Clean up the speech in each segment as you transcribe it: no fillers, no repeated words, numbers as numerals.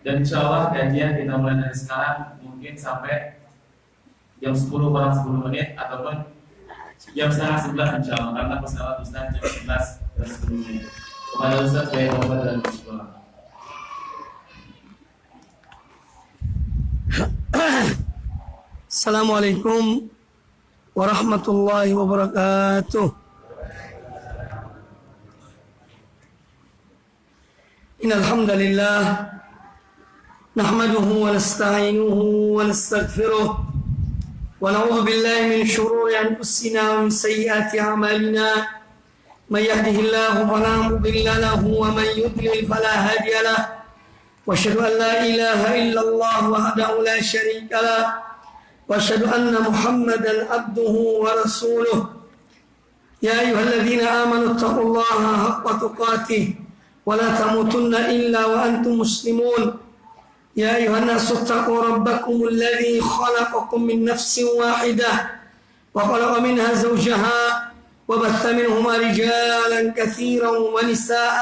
Dan insya Allah kajian kita mulai dari sekarang mungkin sampai jam 10 kurang 10 menit ataupun jam setengah 11 insya Allah, karena pesawat Ustaz jam 11 dan 10 menit. Kepada Ustaz saya Muhammad dan Bismillah. Assalamualaikum warahmatullahi wabarakatuh. Innal hamdalillah nahmaduhu wa nasta'inuhu wa nastaghfiruh wa na'udzu billahi min shururi anfusina wa min sayyiati a'malina. May yahdihillahu fala mudilla lahu wa man yudlil fala hadiya lahu. Wa asyhadu an la ilaha illallah wahdahu la syarika lahu. وأشهد أن محمدا عبده ورسوله يا أيها الذين آمنوا اتقوا الله حق تقاته ولا تموتن إلا وأنتم مسلمون يا أيها الناس اتقوا ربكم الذي خلقكم من نفس واحدة وخلق منها زوجها وبث منهما رجالا كثيرا ونساء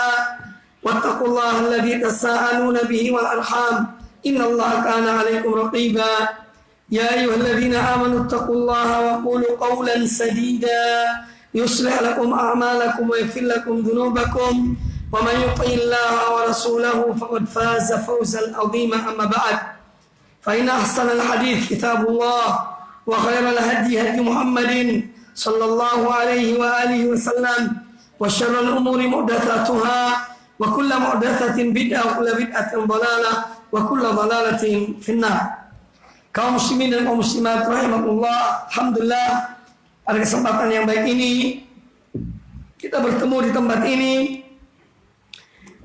واتقوا الله الذي تساءلون به والأرحام إن الله كان عليكم رقيبا يا أيها الذين آمنوا اتقوا الله وقولوا قولا سديدا يصلح لكم أعمالكم ويغفر لكم ذنوبكم ومن يطع الله ورسوله فقد فاز فوزا عظيما. أما بعد فإن أحسن الحديث كتاب الله وخير الهدي هدي محمد صلى الله عليه وآله وسلم وشر الأمور محدثاتها وكل محدثة بدعة وكل بدعة ضلالة وكل ضلالة في النار. Kaum muslimin dan kaum muslimat rahimakumullah, alhamdulillah pada kesempatan yang baik ini kita bertemu di tempat ini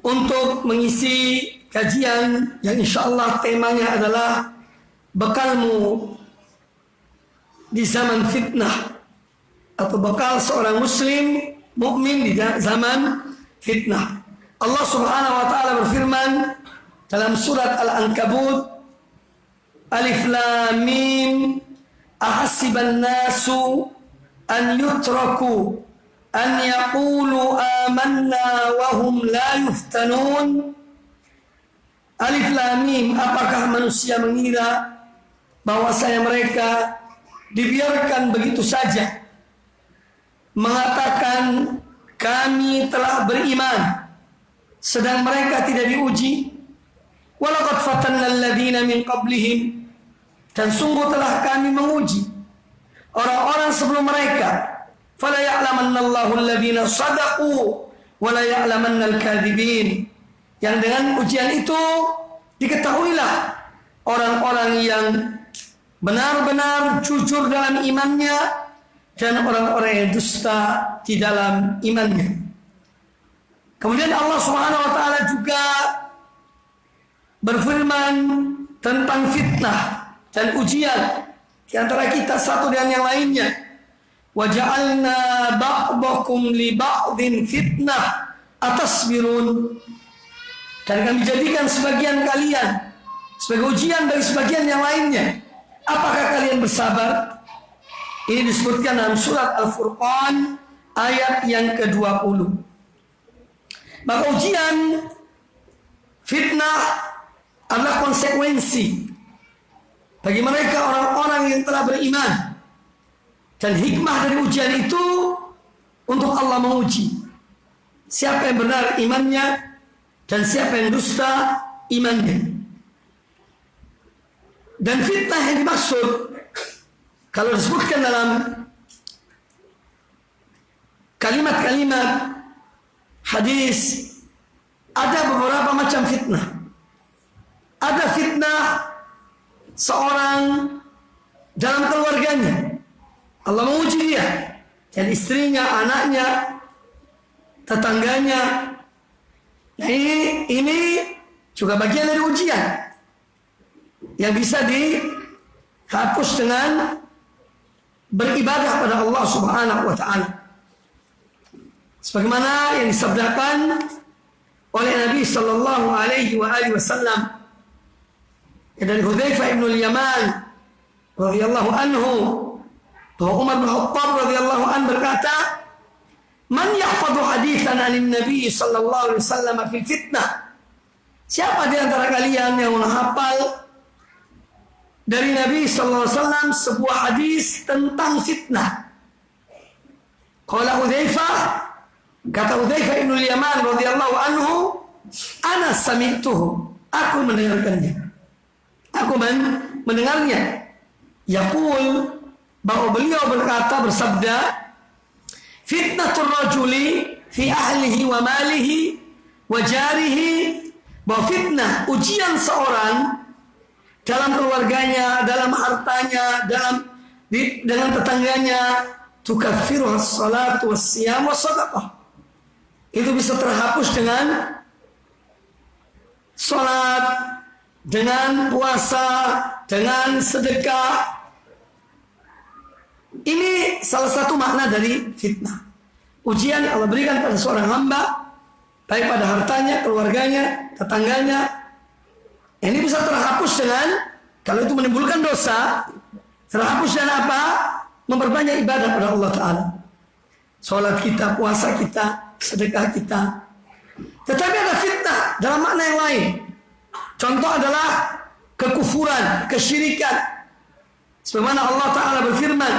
untuk mengisi kajian yang insyaallah temanya adalah bekalmu di zaman fitnah atau bekal seorang muslim mukmin di zaman fitnah. Allah Subhanahu wa taala berfirman dalam surat Al-Ankabut Alif Lam Mim ahasiban nasu an yutraku an yaqulu amanna wa hum la yuftanun. Alif Lam Mim, apakah manusia mengira bahwasanya mereka dibiarkan begitu saja mengatakan kami telah beriman sedang mereka tidak diuji? Walaqad fatanna alladziina min qablihim, dan sungguh telah kami menguji orang-orang sebelum mereka. Fala ya'lamannallahu alladziina shadaqu wa la ya'lamannal kadzibin. Yang dengan ujian itu diketahuilah orang-orang yang benar-benar jujur dalam imannya dan orang-orang yang dusta di dalam imannya. Kemudian Allah Subhanahu wa taala juga berfirman tentang fitnah dan ujian di antara kita satu dengan yang lainnya. Wa ja'alna ba'dakum li ba'din fitnah atasbirun. Dan kami jadikan sebagian kalian sebagai ujian bagi sebagian yang lainnya. Apakah kalian bersabar? Ini disebutkan dalam surat Al-Furqan ayat yang ke-20. Maka ujian fitnah adalah konsekuensi bagi mereka orang-orang yang telah beriman, dan hikmah dari ujian itu untuk Allah menguji siapa yang benar imannya dan siapa yang dusta imannya. Dan fitnah yang dimaksud kalau disebutkan dalam kalimat-kalimat hadis, ada beberapa macam fitnah. Ada fitnah seorang dalam keluarganya, Allah menguji dia dan istrinya, anaknya, tetangganya. Nah ini juga bagian dari ujian yang bisa dihapus dengan beribadah pada Allah Subhanahu wa taala. Sebagaimana yang disabdakan oleh Nabi sallallahu alaihi wasallam dari Hudzaifah bin Al-Yaman radhiyallahu anhu, bahwa Umar bin Khattab radhiyallahu anhu berkata, "Man yahfadhu haditsan 'anil Nabi sallallahu alaihi wasallam fi fitnah?" Siapa di antara kalian yang menghafal dari Nabi sallallahu alaihi wasallam sebuah hadis tentang fitnah? Qala Hudzaifah, kata Hudzaifah bin Yaman radhiyallahu anhu, ana sami'tuhu, aku mendengarkannya. Aku mendengarnya. Yaqul, bahwa beliau berkata, bersabda, fitnatur rajuli fi ahlihi wa malihi wa jarihi, bahwa fitnah, ujian seorang dalam keluarganya, dalam hartanya, dengan tetangganya, tukaffiruh as-salatu was-siyam was-sadaqah. Itu bisa terhapus dengan salat, dengan puasa, dengan sedekah. Ini salah satu makna dari fitnah. Ujian yang Allah berikan pada seorang hamba, baik pada hartanya, keluarganya, tetangganya. Ini bisa terhapus dengan, kalau itu menimbulkan dosa, terhapus dengan apa? Memperbanyak ibadah pada Allah Ta'ala. Sholat kita, puasa kita, sedekah kita. Tetapi ada fitnah dalam makna yang lain. Contoh adalah kekufuran, kesyirikan. Sebagaimana Allah Ta'ala berfirman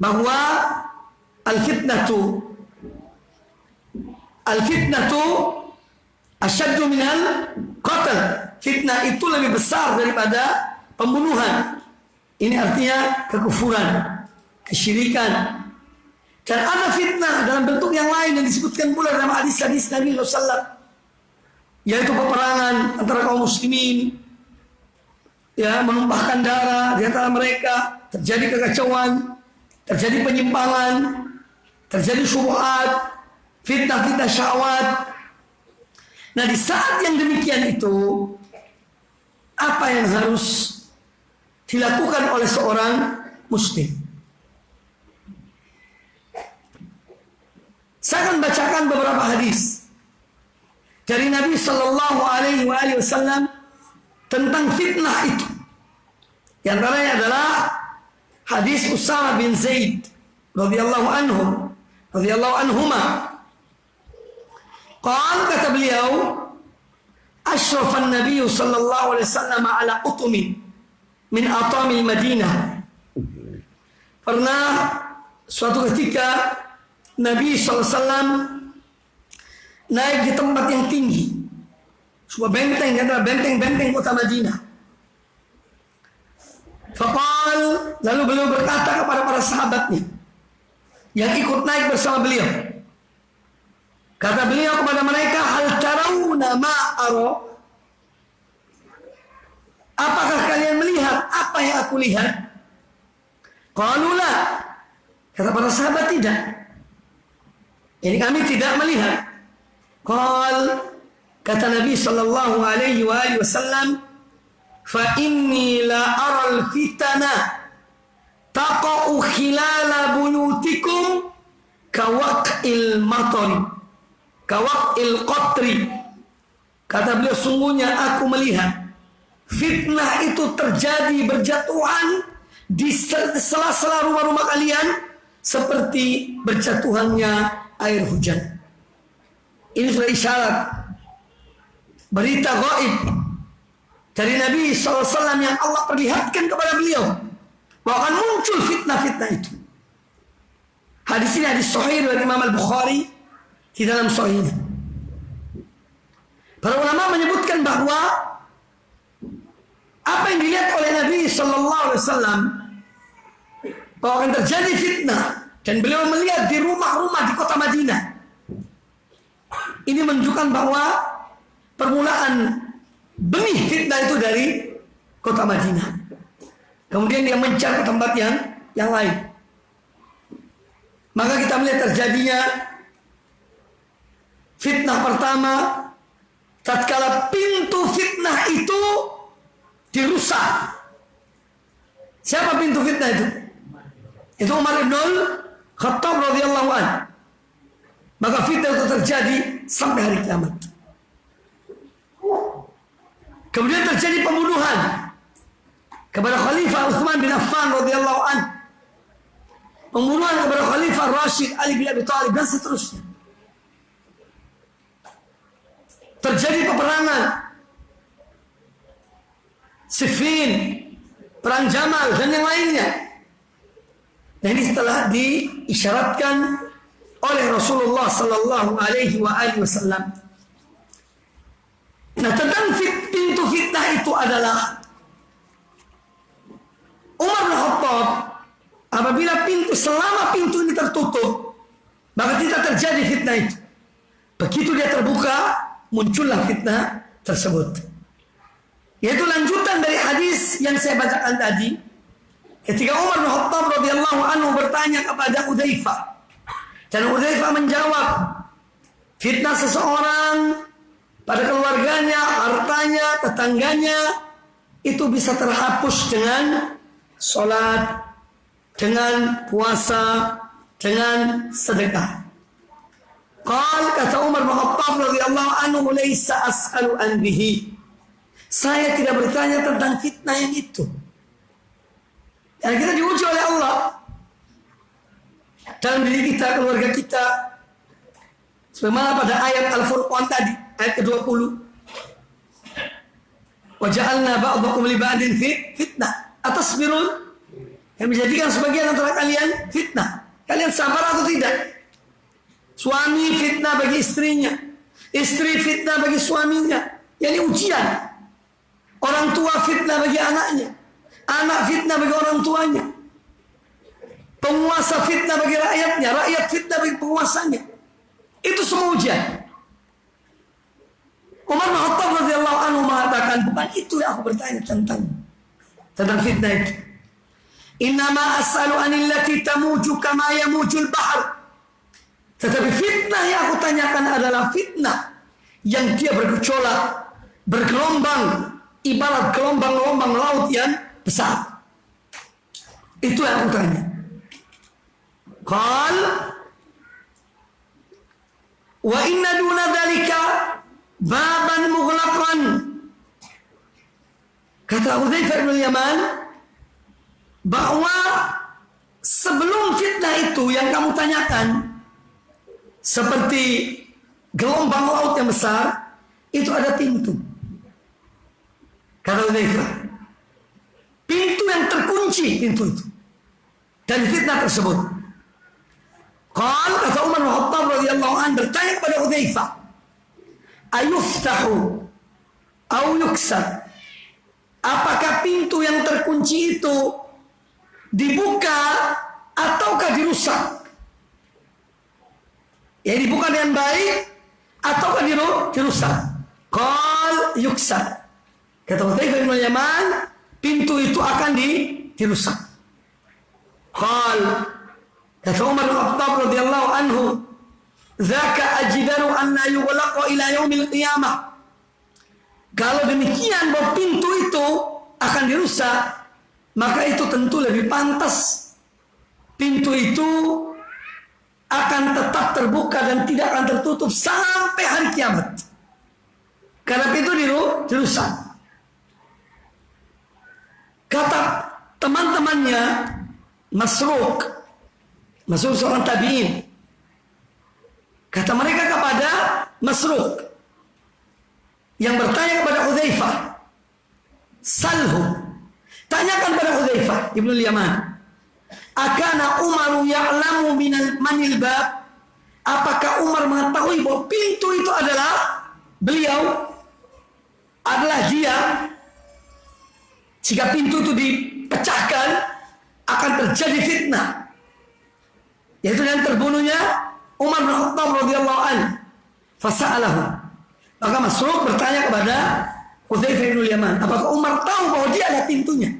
bahwa al-fitnatu asyaddu minal qatl. Fitnah itu lebih besar daripada pembunuhan. Ini artinya kekufuran, kesyirikan. Dan ada fitnah dalam bentuk yang lain yang disebutkan pula dalam hadis-hadis Nabi SAW, yaitu peperangan antara kaum muslimin, ya, menumpahkan darah di antara mereka, terjadi kekacauan, terjadi penyimpangan, terjadi syubhat, fitnah-fitnah syahwat. Nah, di saat yang demikian itu, apa yang harus dilakukan oleh seorang muslim? Saya akan bacakan beberapa hadis dari Nabi Sallallahu Alaihi Wasallam tentang fitnah itu. Di antaranya adalah hadis Usama bin Zaid radhiyallahu anhuma. Kata beliau, asyrafan Nabi Sallallahu Alaihi Wasallam ala utumin min atamil Madinah. Pernah suatu ketika Nabi SAW naik di tempat yang tinggi, sebuah benteng, adalah benteng-benteng kota Madinah. Faqal, lalu beliau berkata kepada para sahabatnya yang ikut naik bersama beliau. Kata beliau kepada mereka, hal tarawna ma ara? Apakah kalian melihat apa yang aku lihat? Qalu la. Kata para sahabat, tidak. Ini kami tidak melihat. Kata Nabi Sallallahu Alaihi Wasallam, fa inni la aral fitana taqa'u khilala buyutikum kawaqil matari, kawaqil qatri. Kata beliau, sungguhnya aku melihat fitnah itu terjadi berjatuhan di sela-sela rumah-rumah kalian seperti berjatuhannya air hujan. Ini sudah isyarat, berita gaib dari Nabi SAW yang Allah perlihatkan kepada beliau bahwa akan muncul fitnah-fitnah itu. Hadis ini hadis sahih dari Imam Al-Bukhari di dalam sahihnya. Para ulama menyebutkan bahwa apa yang dilihat oleh Nabi SAW bahwa akan terjadi fitnah, dan beliau melihat di rumah-rumah di kota Madinah. Ini menunjukkan bahwa permulaan benih fitnah itu dari kota Madinah. Kemudian dia mencari tempat yang lain. Maka kita melihat terjadinya fitnah pertama tatkala pintu fitnah itu dirusak. Siapa pintu fitnah itu? Itu Umar ibn Khattab radhiyallahu anhu. Maka fitnah itu terjadi sampai hari kiamat. Kemudian terjadi pembunuhan kepada Khalifah Utsman bin Affan radhiyallahu anhu. Pembunuhan kepada Khalifah Rashid Ali bin Abi Thalib dan seterusnya. terjadi peperangan Siffin, perang Jamal dan yang lainnya. Dan ini telah diisyaratkan oleh Rasulullah sallallahu alaihi wasallam. Nah, tentang pintu fitnah itu adalah Umar bin Khattab, apabila selama pintu ini tertutup, maka tidak terjadi fitnah itu. Begitu dia terbuka, muncullah fitnah tersebut. Yaitu lanjutan dari hadis yang saya bacakan tadi. Ketika Umar bin Khattab radhiyallahu anhu bertanya kepada Hudzaifah, dan Hudzaifah menjawab, fitnah seseorang pada keluarganya, hartanya, tetangganya itu bisa terhapus dengan sholat, dengan puasa, dengan sedekah. Kata Umar bin Khattab radhiyallahu anhu, "Laisa as'alu an bihi." Saya tidak bertanya tentang fitnah yang itu. Dan kita diuji oleh Allah dalam diri kita, keluarga kita. Sebagaimana pada ayat Al-Furqan tadi, ayat ke-20. Wa ja'alna ba'dakum li ba'din fitnah. Atasbirun? Yang menjadikan sebagian antara kalian fitnah. Kalian sabar atau tidak? Suami fitnah bagi istrinya, istri fitnah bagi suaminya. Yani ujian. Orang tua fitnah bagi anaknya, anak fitnah bagi orang tuanya, penguasa fitnah bagi rakyatnya, rakyat fitnah bagi penguasanya. Itu semua ujian. Umar bin Khattab radhiyallahu anhu mengatakan, bukan itu yang aku bertanya tentang fitnah itu. Innama as'alu anil lati tamuju kama yamujul bahr. Tetapi fitnah yang aku tanyakan adalah fitnah yang dia bergejolak, bergelombang, ibarat gelombang-gelombang laut yang besar. Itu yang aku tanya. Qal wa inna duna dzalika baban mughlaqan. Kata Hudzaifah bin Yaman, bahwa sebelum fitnah itu yang kamu tanyakan, seperti gelombang laut yang besar, itu ada pintu. Kata Hudzaifah, pintu yang terkunci, pintu itu dari fitnah tersebut. Kata Umar bin Khattab radhiyallahu anhu bertanya kepada Hudzaifah, ayuftahu au yuksar? Apakah pintu yang terkunci itu dibuka ataukah dirusak? Ya, dibuka dengan baik ataukah dirusak? Qal yuksar. Kata Hudzaifah bin Yaman, pintu itu akan dirusak. Qal, kata Umar bin Khattab radhiyallahu anhu, "Dzaka ajdaru an la yughlaqa ila yaumil qiyamah." Kalau demikian bahwa pintu itu akan dirusak, maka itu tentu lebih pantas pintu itu akan tetap terbuka dan tidak akan tertutup sampai hari kiamat. Karena pintu dirusak. Kata teman-temannya Masruq seorang tabi'in. Kata mereka kepada Masruq yang bertanya kepada Hudzaifah, salhu, tanyakan pada Hudzaifah ibnu Yaman, akana Umar ya'lamu manil bab? Apakah Umar mengetahui bahwa pintu itu adalah beliau, adalah dia? Jika pintu itu dipecahkan, akan terjadi fitnah, yaitu dengan terbunuhnya Umar bin Khattab radhiyallahu anhu. Fasa'alahu, maka Masruq bertanya kepada Hudzaifah bin Yaman, apakah Umar tahu bahwa dia ada pintunya?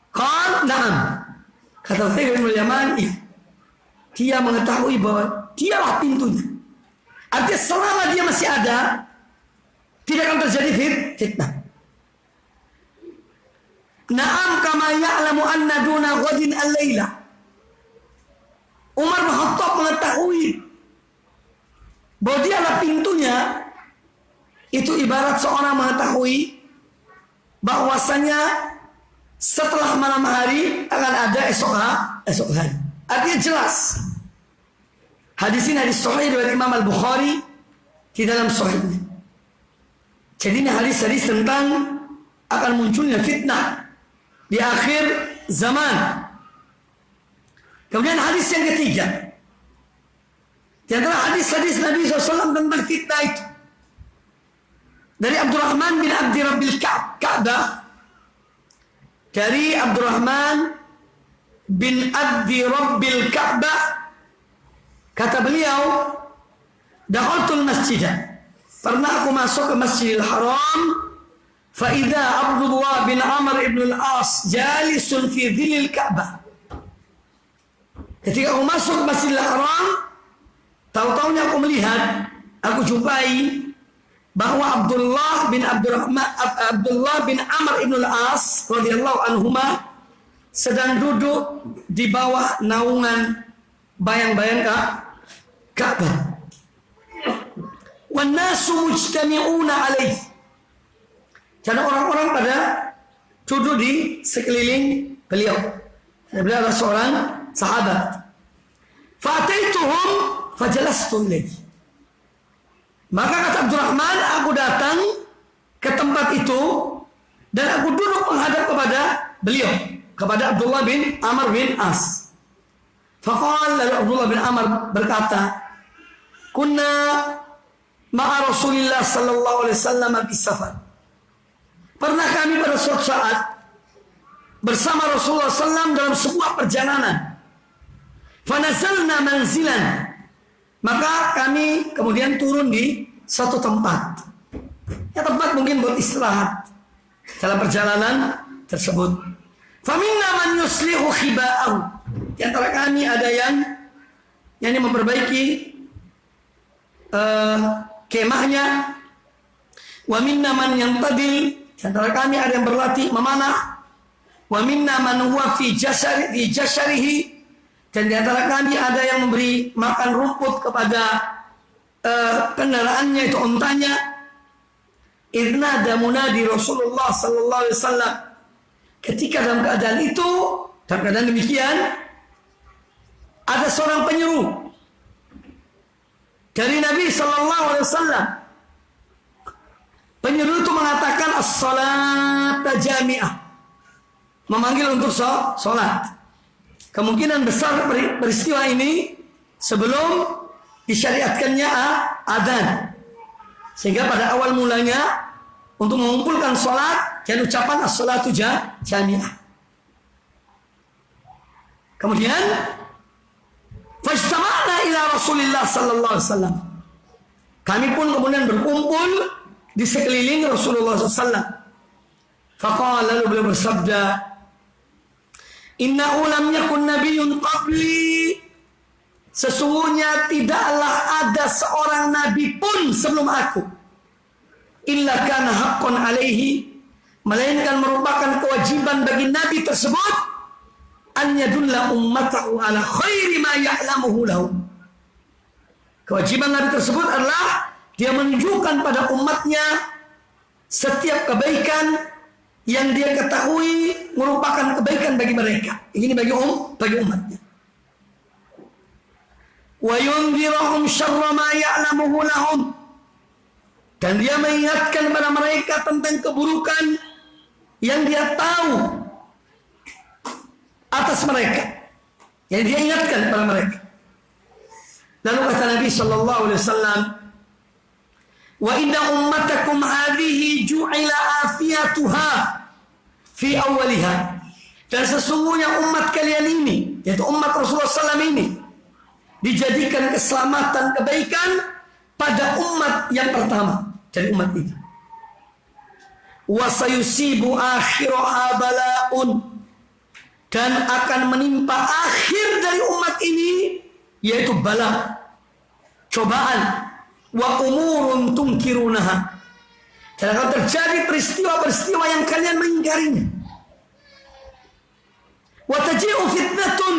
Qal na'am. Kata Hudzaifah bin Yaman, iya, dia mengetahui bahwa dialah pintunya. Artinya selama dia masih ada, tidak akan terjadi fitnah. Na'am kama ya'lamu anna duna ghadin al-laila. Umar bin Khattab mengetahui bahwa dialah pintunya. Itu ibarat seorang mengetahui bahwasanya setelah malam hari akan ada esok hari. Artinya jelas. Hadis ini hadis sahih dari Imam Al-Bukhari di dalam sahihnya. Jadi ini hadis-hadis tentang akan munculnya fitnah di akhir zaman. Kemudian hadis yang ketiga, di antara hadis-hadis Nabi SAW tentang fitnah itu, dari Abdurrahman bin Abdi Rabbil Ka'bah, dari Abdurrahman bin Abdi Rabbil Ka'bah, kata beliau, dakhaltul masjidah, pernah aku masuk ke Masjidil Haram, fa idza Abdullah bin Amr ibn al-As jalisun fi dhillil Ka'bah. Ketika aku masuk ke Masjidil Haram, tahu-tahunya aku melihat, aku jumpai bahwa Abdullah bin Amr ibn al-As radhiyallahu anhuma sedang duduk di bawah naungan bayang-bayang Ka'bah. Wan nasu mujtami'una alaih. Dan orang-orang pada duduk di sekeliling beliau. Beliau adalah seorang sahabat. Fa'ataituhum fajalastu ilayhi. Maka kata Abdurrahman, aku datang ke tempat itu dan aku duduk menghadap kepada beliau, kepada Abdullah bin Amr bin As. Faqala, lalu Abdullah bin Amr berkata, kunna ma'a Rasulillah sallallahu alaihi wasallam fi safar. Pernah kami pada suatu saat bersama Rasulullah SAW dalam sebuah perjalanan. Fanazalna manzilan, maka kami kemudian turun di satu tempat. Ya, tempat mungkin buat istirahat dalam perjalanan tersebut. Faminna man yuslihu khiba'ahu. Di antara kami ada yang memperbaiki kemahnya. Wa minna man yantadil. Di antara kami ada yang berlatih memanah. Wa minna man huwa fi jasyarihi. Dan di antara kami ada yang memberi makan rumput kepada kendaraannya, itu ontanya. Idna damuna di Rasulullah sallallahu alaihi wasallam. Ketika dalam keadaan itu, dalam keadaan demikian, ada seorang penyeru dari Nabi sallallahu alaihi wasallam. Penyeru itu mengatakan as-salata jami'ah. Memanggil untuk sholat. Kemungkinan besar peristiwa ini sebelum disyariatkannya adzan. Sehingga pada awal mulanya untuk mengumpulkan sholat dan ucapan as-salatu jami'ah. Kemudian fajtama'na ila Rasulillah sallallahu alaihi wasallam. Kami pun kemudian berkumpul di sekeliling Rasulullah SAW. Faqala, lalu beliau bersabda, innahu lam yakun nabiyyun qabli. Sesungguhnya tidaklah ada seorang nabi pun sebelum aku. Illa kana haqqan alaihi. Melainkan merupakan kewajiban bagi nabi tersebut. An yadulla ummatahu ala khairi ma ya'lamuhu lahum. Kewajiban nabi tersebut adalah dia menunjukkan pada umatnya setiap kebaikan yang dia ketahui merupakan kebaikan bagi mereka. Ini bagi umatnya. Wa yunzirahum syarra ma ya'lamuhu lahum. Dan dia mengingatkan kepada mereka tentang keburukan yang dia tahu atas mereka. Yang dia ingatkan kepada mereka. Lalu kata Nabi sallallahu alaihi wasallam, wa inna ummatakum hadhihi ju'ila afiyatuha fi awwaliha. Dan sesungguhnya umat kalian ini, yaitu umat Rasulullah SAW ini, dijadikan keselamatan, kebaikan pada umat yang pertama dari umat ini. Wa sayusibu akhiraha bala'un. Dan akan menimpa akhir dari umat ini, yaitu bala, cobaan. Wa umurun tunkirunaha. Dan akan terjadi peristiwa-peristiwa yang kalian mengingkarinya. Wa taji'u fitnatun.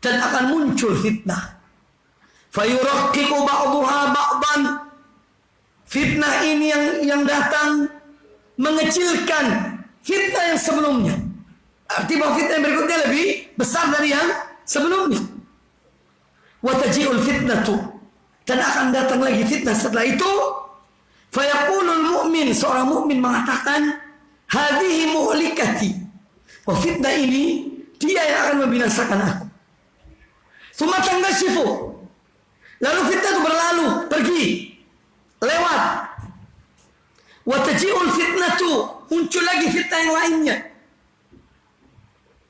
Dan akan muncul fitnah. Fayuraqqiqu ba'duha ba'dan. Fitnah ini yang datang mengecilkan fitnah yang sebelumnya. Arti bahwa fitnah yang berikutnya lebih besar dari yang sebelumnya. Wa taji'ul fitnatu dan akan datang lagi fitnah setelah itu. Fayaqulul mu'min, seorang mukmin mengatakan, hadhihi muhlikati. Oh, fitnah ini dia yang akan membinasakan aku. Tsumma tangashifu. Lalu fitnah itu berlalu, pergi, lewat. Wa taji'ul fitnatu, muncul lagi fitnah yang lainnya.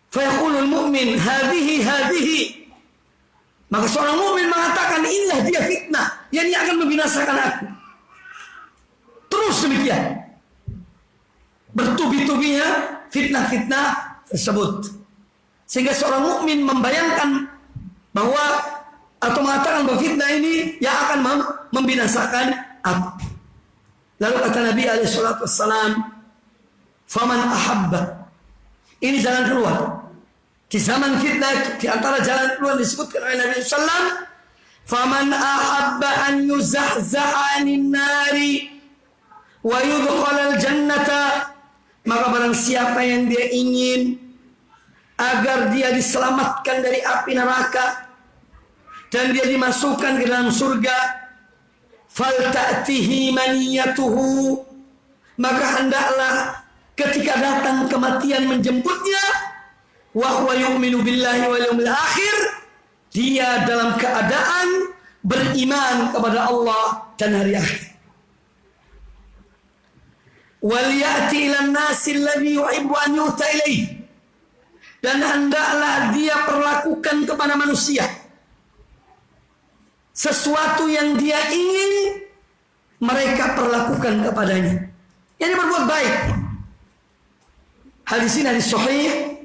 Fayaqulul mu'min, hadhihi. Maka seorang mukmin mengatakan, inilah dia fitnah yang akan membinasakan aku. Terus demikian, bertubi-tubinya fitnah-fitnah tersebut, sehingga seorang mukmin membayangkan bahwa atau mengatakan bahwa fitnah ini yang akan membinasakan aku. Lalu kata Nabi alaihissalam, faman ahabba, ini jalan keluar di zaman fitnah itu. Di antara jalan keluar disebutkan oleh Nabi sallallahu, faman ahabba an yuzahzaha 'anil nari wa yudkhalal jannata, maka barang siapa yang dia ingin agar dia diselamatkan dari api neraka dan dia dimasukkan ke dalam surga, falta'tihi maniyatuhu, maka hendaklah ketika datang kematian menjemputnya, wa huwa yu'minu billahi wal yawmil akhir, dia dalam keadaan beriman kepada Allah dan hari akhir. Wal ya'ti ilan nasi alladhi yuhibbu an yu'ta ilaih, dan hendaklah dia perlakukan kepada manusia sesuatu yang dia ingin mereka perlakukan kepadanya, yang berbuat baik. Hadis ini hadis sahih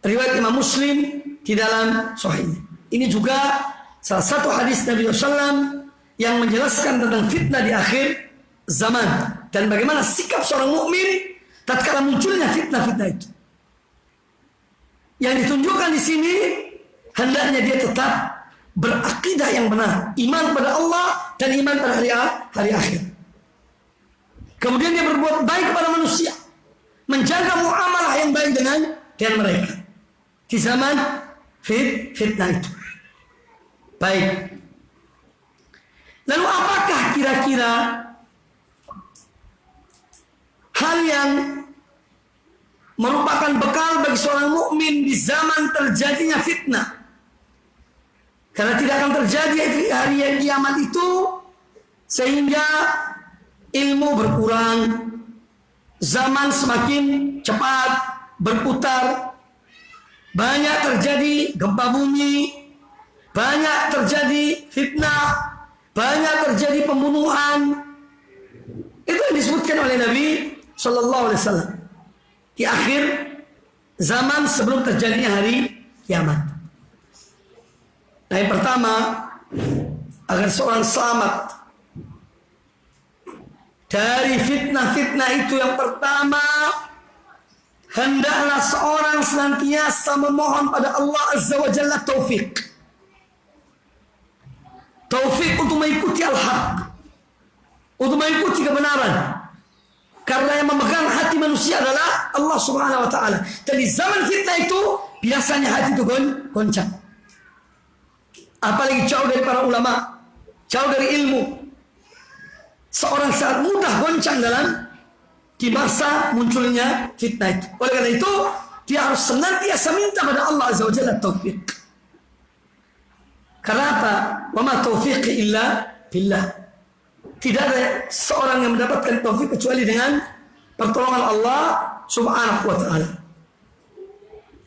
riwayat Imam Muslim di dalam sahihnya. Ini juga salah satu hadis Nabi SAW yang menjelaskan tentang fitnah di akhir zaman dan bagaimana sikap seorang mukmin tatkala munculnya fitnah-fitnah itu. Yang ditunjukkan di sini, hendaknya dia tetap berakidah yang benar, iman pada Allah dan iman pada hari akhir. Kemudian dia berbuat baik kepada manusia, menjaga muamalah yang baik dengan mereka di zaman fitnah itu. Baik. Lalu apakah kira-kira hal yang merupakan bekal bagi seorang mukmin di zaman terjadinya fitnah? Karena tidak akan terjadi hari yang kiamat itu, sehingga ilmu berkurang, zaman semakin cepat berputar, banyak terjadi gempa bumi, banyak terjadi fitnah, banyak terjadi pembunuhan. Itu yang disebutkan oleh Nabi Sallallahu Alaihi Wasallam di akhir zaman sebelum terjadinya hari kiamat. Nah, yang pertama, agar seorang selamat dari fitnah-fitnah itu, yang pertama, hendaklah seorang senantiasa memohon pada Allah Azza wa Jalla taufik. Taufik untuk mengikuti al-haq, untuk mengikuti kebenaran. Karena yang memegang hati manusia adalah Allah Subhanahu wa Ta'ala. Dan di zaman fitnah itu biasanya hati itu goncang. Apalagi jauh dari para ulama, jauh dari ilmu, seorang sangat mudah goncang di masa munculnya fitnah itu. Oleh karena itu, dia harus senantiasa minta pada Allah Azza wa Jalla taufik. Karena apa? Wa ma taufiqi illa billah. Tidak ada seorang yang mendapatkan taufik kecuali dengan pertolongan Allah Subhanahu wa Ta'ala.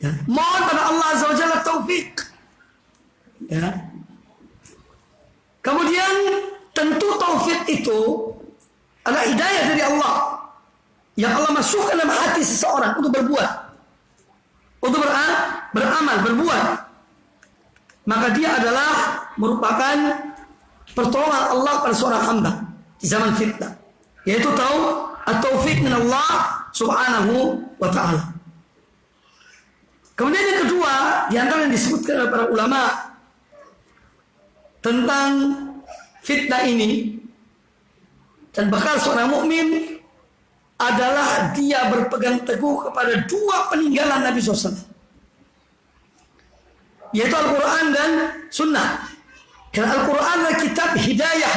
Ya. Mohon pada Allah Azza wa Jalla taufik. Ya. Kemudian tentu taufik itu adalah hidayah dari Allah yang Allah masukkan dalam hati seseorang untuk berbuat, untuk beramal, berbuat. Maka dia adalah merupakan pertolongan Allah pada seorang hamba di zaman fitnah, yaitu at-taufik min Allah Subhanahu wa Ta'ala. Kemudian yang kedua, di antara yang disebutkan oleh para ulama tentang fitnah ini dan bakal seorang mukmin adalah dia berpegang teguh kepada dua peninggalan Nabi SAW, yaitu Al-Quran dan Sunnah. Karena Al-Quran adalah kitab hidayah,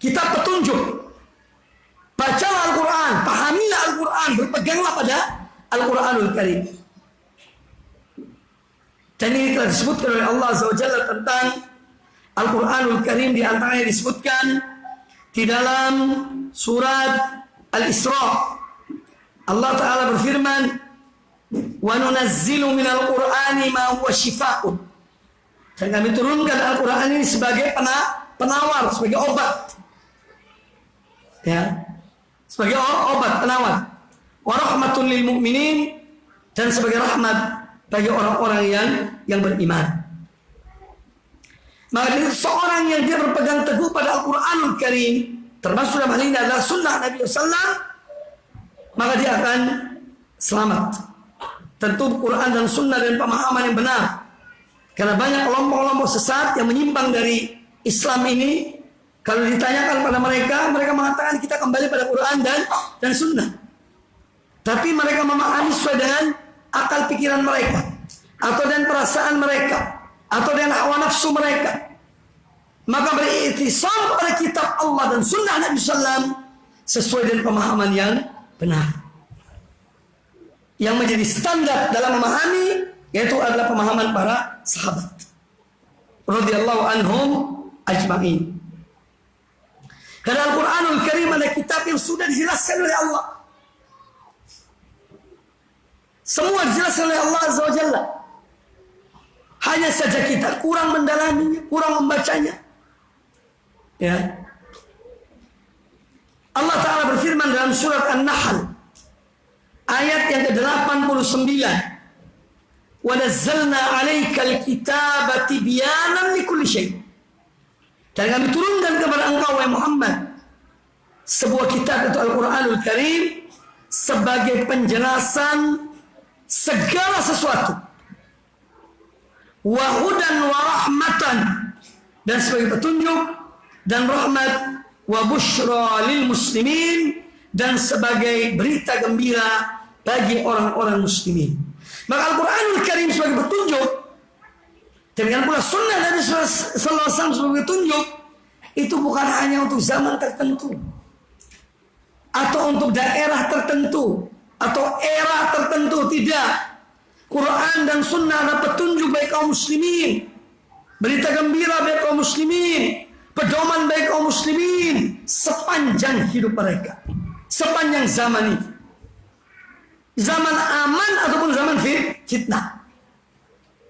kitab petunjuk. Bacalah Al-Quran, pahamilah Al-Quran, berpeganglah pada Al-Quranul Karim. Dan ini telah disebutkan oleh Allah Azza wa Jalla tentang Al-Quranul Karim, di antaranya disebutkan di dalam surat Al-Isra. Allah Ta'ala berfirman, wa nunazzilu minal Qur'ani ma huwa shifaa'un. Dan kami turunkan Al-Quran ini sebagai penawar, sebagai obat. Ya, sebagai obat penawar. Wa rahmatun lil mu'minin, dan sebagai rahmat bagi orang-orang yang beriman. Maka dari seorang yang dia berpegang teguh pada Al-Quranul Karim, termasuk dalam hal ini adalah sunnah Nabi SAW, maka dia akan selamat. Tentu Quran dan sunnah dan pemahaman yang benar. Karena banyak kelompok-kelompok sesat yang menyimpang dari Islam ini. Kalau ditanyakan pada mereka, mereka mengatakan kita kembali pada Quran dan sunnah. Tapi mereka memahami sesuai dengan akal pikiran mereka, atau dengan perasaan mereka, atau dengan hawa nafsu mereka. Maka beriktisam pada kitab Allah dan sunnah Nabi SAW sesuai dengan pemahaman yang benar. Yang menjadi standar dalam memahami, yaitu adalah pemahaman para sahabat radhiyallahu anhum ajma'in. Karena Al-Quranul Karim adalah kitab yang sudah dijelaskan oleh Allah. Semua dijelaskan oleh Allah Azza wa Jalla. Hanya saja kita kurang mendalaminya, kurang membacanya. Ya. Allah Ta'ala berfirman dalam surat An-Nahl ayat yang ke-89, wa nazzalna 'alaikal kitaba tibyanan likulli syai'. Dan kami turunkan kepada engkau wahai Muhammad sebuah kitab, itu Al-Quranul Karim, sebagai penjelasan segala sesuatu. Wa hudan wa rahmatan, dan sebagai petunjuk dan rahmat, wa busyra lil muslimin, dan sebagai berita gembira bagi orang-orang muslimin. Maka Al-Quranul Karim sebagai petunjuk, demikian pula sunnah Nabi sallallahu alaihi wasallam sebagai petunjuk, itu bukan hanya untuk zaman tertentu, atau untuk daerah tertentu, atau era tertentu. Tidak. Quran dan sunnah adalah petunjuk bagi kaum muslimin, berita gembira bagi kaum muslimin, pedoman bagi kaum muslimin sepanjang hidup mereka, sepanjang zaman ini, zaman aman ataupun zaman fitnah.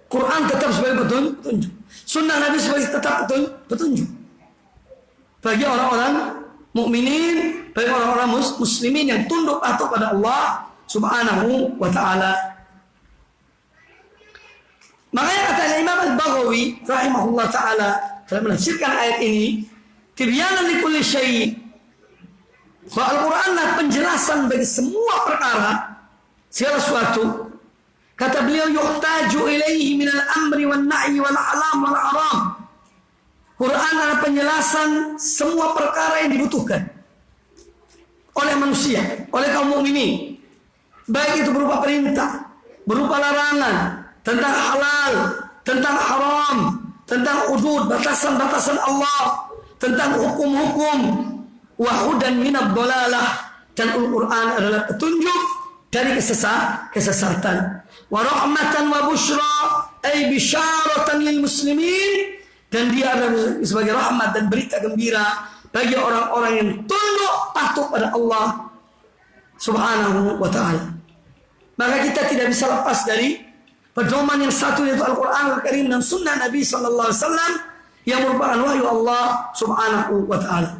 Quran tetap sebagai petunjuk, sunnah Nabi sebagai tetap petunjuk bagi orang-orang mukminin, bagi orang-orang muslimin yang tunduk patuh pada Allah Subhanahu wa ta'ala. Makanya kata Imam Al-Baghawi rahimahullah ta'ala dalam menafsirkan ayat ini, tibyanan likulli syai', bahwa Al-Quran adalah penjelasan bagi semua perkara, segala sesuatu. Kata beliau, yuhtaju ilaihi minal amri wal na'i wal halam wal haram. Quran adalah penjelasan semua perkara yang dibutuhkan oleh manusia, oleh kaum mukminin, baik itu berupa perintah, berupa larangan, tentang halal, tentang haram, tentang hudud, batasan-batasan Allah, tentang hukum-hukum, wa hudan minad dhalalah, dan Al-Quran adalah petunjuk dari kesesatan. Wa rahmatan wa busyra, ay bisyaratan lil muslimin, dan dia adalah sebagai rahmat dan berita gembira bagi orang-orang yang tunduk patuh pada Allah Subhanahu wa ta'ala. Maka kita tidak bisa lepas dari pedoman yang satu, yaitu Al-Quranul Karim dan sunnah Nabi SAW yang merupakan wahyu Allah Subhanahu wa ta'ala.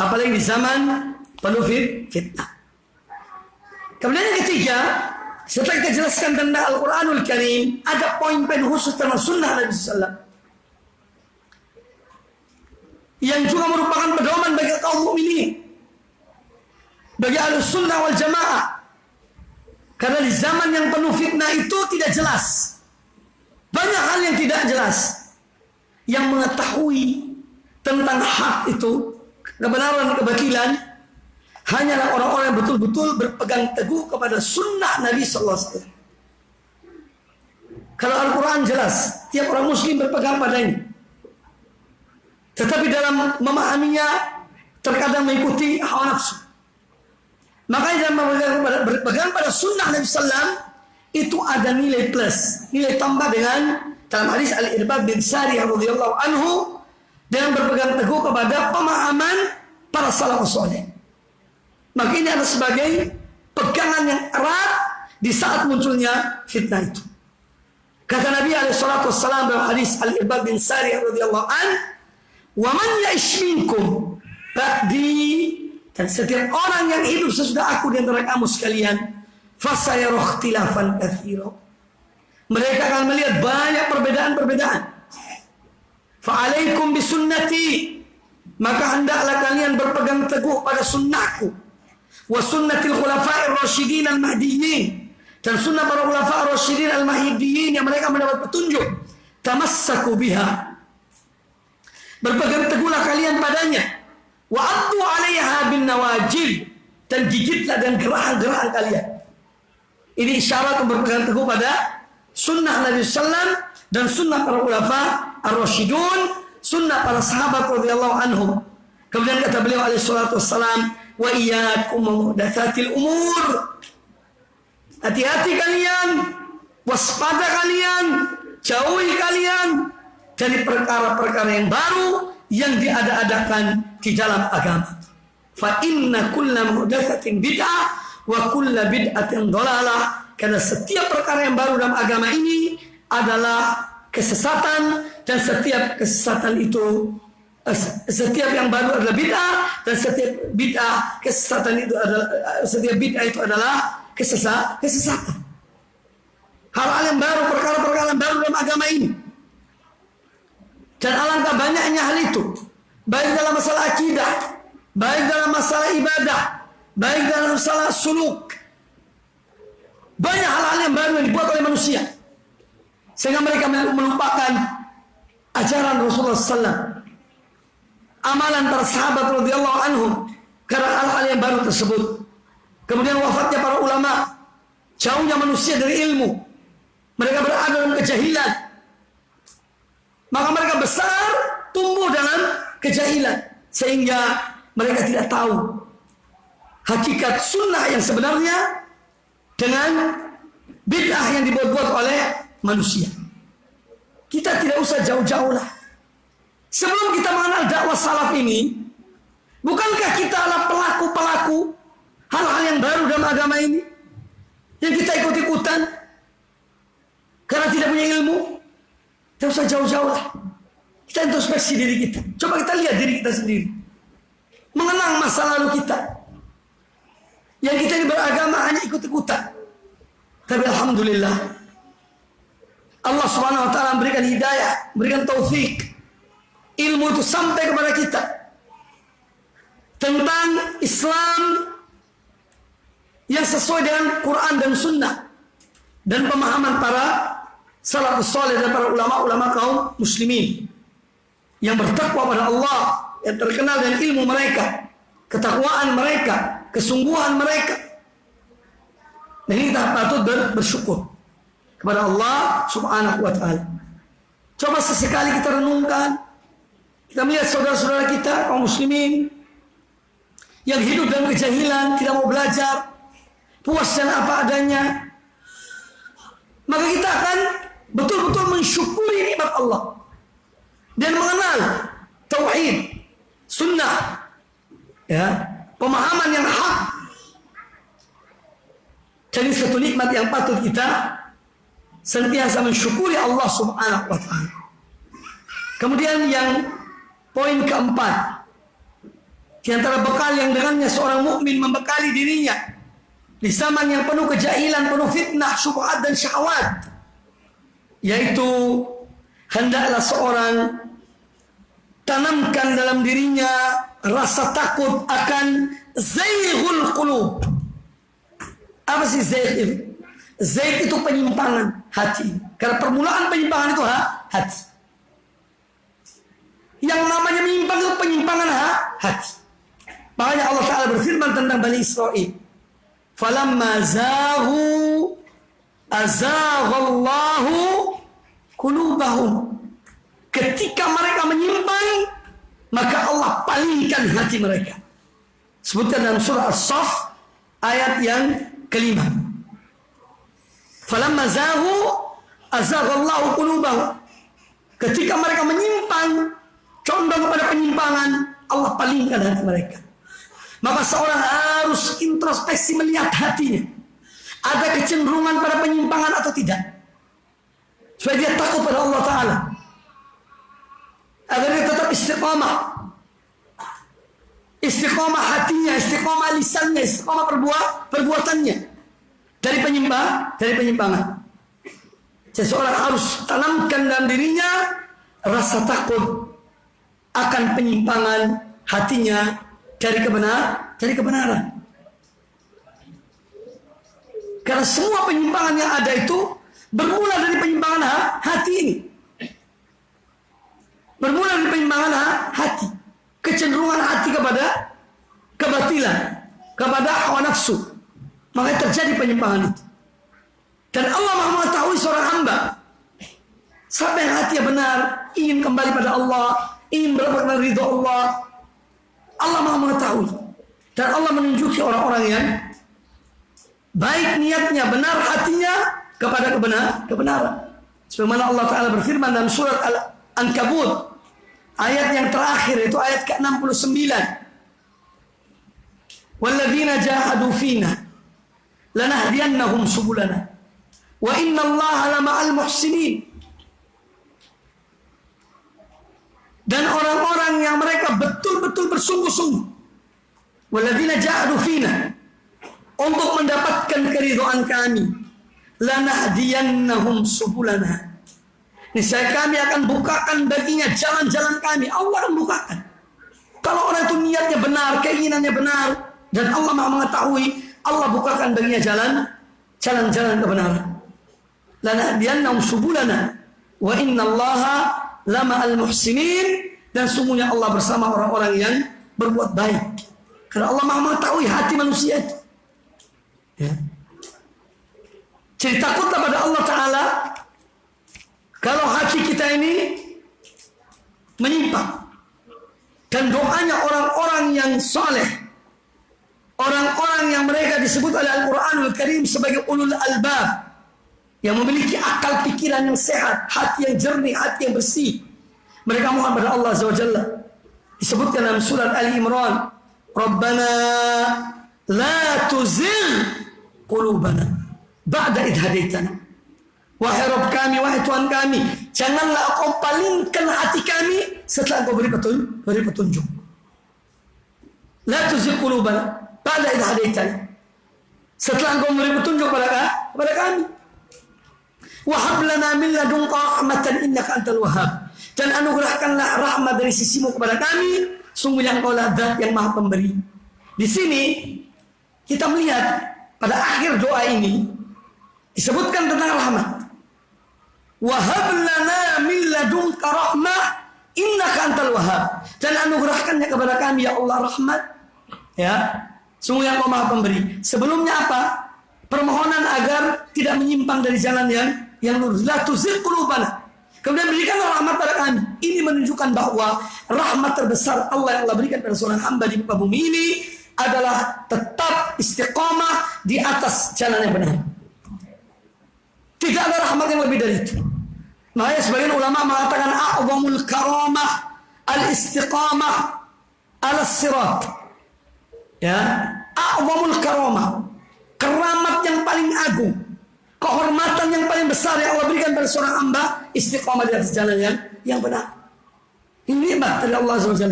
Apalagi di zaman penuh fitnah. Kemudian yang ketiga, setelah kita jelaskan tentang Al-Quranul Karim, ada poin-poin khusus tentang sunnah Nabi SAW yang juga merupakan pedoman bagi kaum mukminin, bagi Ahlus Sunnah wal Jamaah. Karena di zaman yang penuh fitnah itu tidak jelas, banyak hal yang tidak jelas. Yang mengetahui tentang hak itu, kebenaran dan kebatilan, hanyalah orang-orang yang betul-betul berpegang teguh kepada sunnah Nabi SAW. Kalau Al-Quran jelas, tiap orang muslim berpegang pada ini. tetapi dalam memahaminya terkadang mengikuti hawa nafsu. Makanya dalam berpegang pada sunnah Nabi Sallam itu ada nilai plus, nilai tambah dengan dalam hadis Al-Irbad bin Sariyah radhiyallahu anhu dengan berpegang teguh kepada pemahaman para salafus saleh. Maka ini adalah sebagai pegangan yang erat di saat munculnya fitnah itu. Kata Nabi SAW dalam hadis Al-Irbad bin Sariyah radhiyallahu anhu, "Wa man ya'ish minkum ba'di," dan setiap orang yang hidup sesudah aku di antara kamu sekalian, fasayara ikhtilafan katsira. Mereka akan melihat banyak perbedaan-perbedaan. Fa'alaikum bisunnati, maka hendaklah kalian berpegang teguh pada sunnahku. Wa sunnatil khulafa'ir rasyidin al-mahdiyyin, dan sunnah para khulafa'ir rasyidin al-mahdiyyin yang mereka mendapat petunjuk. Tamassaku biha, berpegang teguhlah kalian padanya. Wa addu 'alaiha bin nawajid, dan gigitlah dan gerahang-gerahang kalian. Ini isyarat untuk berpegang teguh pada sunnah Nabi Sallam dan sunnah para khulafa ar-rasyidun, sunnah para sahabat radhiyallahu anhum. Kemudian kata beliau alaihi salatu wassalam, wa iyyakum muhdatsatil umur. Hati-hati kalian, waspada kalian, jauhi kalian dari perkara-perkara yang baru yang diada-adakan di dalam agama. Fa inna kulla muhdatsatin bid'ah wa kulla bid'atin dhalalah. Karena setiap perkara yang baru dalam agama ini adalah kesesatan, dan setiap kesesatan itu setiap yang baru adalah bid'ah, dan setiap bid'ah kesesatan itu adalah setiap bid'ah itu adalah kesesatan. Hal-hal yang baru, perkara-perkara yang baru dalam agama ini. Dan alangkah banyaknya hal itu, baik dalam masalah akidah, baik dalam masalah ibadah, baik dalam masalah suluk. Banyak hal-hal yang baru yang dibuat oleh manusia, sehingga mereka melupakan ajaran Rasulullah SAW, amalan para sahabat radhiyallahu anhum, karena hal-hal yang baru tersebut. Kemudian wafatnya para ulama, jauhnya manusia dari ilmu, mereka berada dalam kejahilan. Maka mereka besar, tumbuh dalam kejahilan, sehingga mereka tidak tahu hakikat sunnah yang sebenarnya dengan bid'ah yang dibuat-buat oleh manusia. Kita tidak usah jauh-jauh lah. Sebelum kita mengenal dakwah salaf ini, bukankah kita adalah pelaku-pelaku hal-hal yang baru dalam agama ini, yang kita ikut-ikutan karena tidak punya ilmu? Tidak usah jauh-jauh lah. Kita introspeksi diri kita. Coba kita lihat diri kita sendiri, mengenang masa lalu kita, yang kita ini beragama hanya ikut-ikutan. Tapi alhamdulillah, Allah Subhanahu wa taala memberikan hidayah, memberikan taufik. Ilmu itu sampai kepada kita tentang Islam yang sesuai dengan Quran dan Sunnah dan pemahaman para salafus saleh dan para ulama-ulama kaum muslimin yang bertakwa pada Allah, yang terkenal dengan ilmu mereka, ketakwaan mereka, kesungguhan mereka. Dan ini kita patut bersyukur kepada Allah Subhanahu wa taala. Coba sesekali kita renungkan, kita melihat saudara-saudara kita kaum muslimin yang hidup dalam kejahilan, tidak mau belajar, puas dengan apa adanya. Maka kita akan betul-betul mensyukuri nikmat Allah dan mengenal tauhid, sunnah, ya, pemahaman yang hak. Jadi satu nikmat yang patut kita senantiasa mensyukuri Allah Subhanahu wa taala. Kemudian yang poin keempat, di antara bekal yang dengannya seorang mukmin membekali dirinya di zaman yang penuh kejahilan, penuh fitnah, syubhat dan syahwat, yaitu hendaklah seorang tanamkan dalam dirinya rasa takut akan zaighul qulub. Apa sih zaigh itu? Zaigh itu penyimpangan hati. Karena permulaan penyimpangan itu hati. Yang namanya menyimpang itu penyimpangan hati. Makanya Allah Ta'ala berfirman tentang Bani Israel, falamma zaghu azaghallahu qulubahum. Ketika mereka menyimpang, maka Allah palingkan hati mereka. Sebutkan dalam surah As-Saff ayat yang kelima. Falamma zaghu azaghallahu qulubahum. Ketika mereka menyimpang, condong kepada penyimpangan, Allah palingkan hati mereka. Maka seorang harus introspeksi melihat hatinya. Ada kecenderungan pada penyimpangan atau tidak. Supaya dia takut pada Allah Ta'ala. Agar dia tetap istiqamah. Istiqamah hatinya, istiqamah lisannya, istiqamah perbuatannya. Dari penyimpangan. Seseorang harus tanamkan dalam dirinya rasa takut akan penyimpangan hatinya dari kebenaran. Karena semua penyimpangan yang ada itu bermula dari penyimpangan hati ini. Bermula dari penyimpangan hati. Kecenderungan hati kepada kebatilan, kepada hawa nafsu. Maka terjadi penyimpangan itu. Dan Allah Maha mengetahui seorang hamba. Siapa yang hatinya benar, ingin kembali pada Allah, ingin mendapatkan ridha Allah. Allah Maha mengetahui. Dan Allah menunjuki orang-orang yang baik niatnya, benar hatinya kepada kebenaran. Sebagaimana Allah Ta'ala berfirman dalam surat Al-Ankabut. Ayat yang terakhir itu ayat ke-69. Walladzina jahadu fina lanahdiyannahum subulana wa innallaha lama'al muhsinin. Dan orang-orang yang mereka betul-betul bersungguh-sungguh, walladzina jahadu fina, untuk mendapatkan keridhaan kami, lanahdiyannahum subulana, niscaya kami akan bukakan baginya jalan-jalan kami. Allah akan bukakan. Kalau orang itu niatnya benar, keinginannya benar, dan Allah Maha mengetahui, Allah bukakan baginya jalan-jalan kebenaran. Lanahdiyannahum subulana wa innallaha lama'al muhsinin, dan sungguhnya Allah bersama orang-orang yang berbuat baik. Karena Allah Maha mengetahui hati manusia itu. Ya. Jadi takutlah pada Allah Ta'ala kalau hati kita ini menyimpang. Dan doanya orang-orang yang saleh, orang-orang yang mereka disebut oleh Al-Quranul Karim sebagai ulul albab, yang memiliki akal pikiran yang sehat, hati yang jernih, hati yang bersih, mereka mohon pada Allah Azza wa Jalla. Disebutkan dalam surat Ali Imran, Rabbana la tuzigh qulubana ba'da idh hadaitana. Wahai Rabb kami, wahai Tuhan kami, janganlah Engkau palingkan hati kami setelah Engkau beri petunjuk. La tuzigh qulubana ba'da idh hadaitana. Setelah Engkau beri petunjuk kepada kami. Wa hab lana min ladunka rahmatan innaka antal wahhab. Dan anugerahkanlah rahmat dari sisimu kepada kami, sungguhnya Engkau lah Zat yang Maha Pemberi. Di sini kita melihat pada akhir doa ini disebutkan tentang rahmat. Wa hab lana min ladunka rahmah innaka antal wahhab. Dan anugerahkannya kepada kami ya Allah rahmat. Ya, sungguhnya Engkau Maha Pemberi. Sebelumnya apa? Permohonan agar tidak menyimpang dari jalan yang lurus. La tuzigh qulubana. Kemudian berikanlah rahmat pada kami. Ini menunjukkan bahwa rahmat terbesar Allah yang Allah berikan pada seorang hamba di muka bumi ini adalah tetap istiqamah di atas jalan yang benar. Tidak ada rahmat yang lebih dari itu. Makanya sebagian ulama mengatakan a'zamul karamah al-istiqamah ala sirat. Ya, a'zamul karamah, keramat yang paling agung, kehormatan yang paling besar yang Allah berikan pada seorang hamba, istiqamah di atas jalan yang benar. Ini nikmat dari Allah SWT.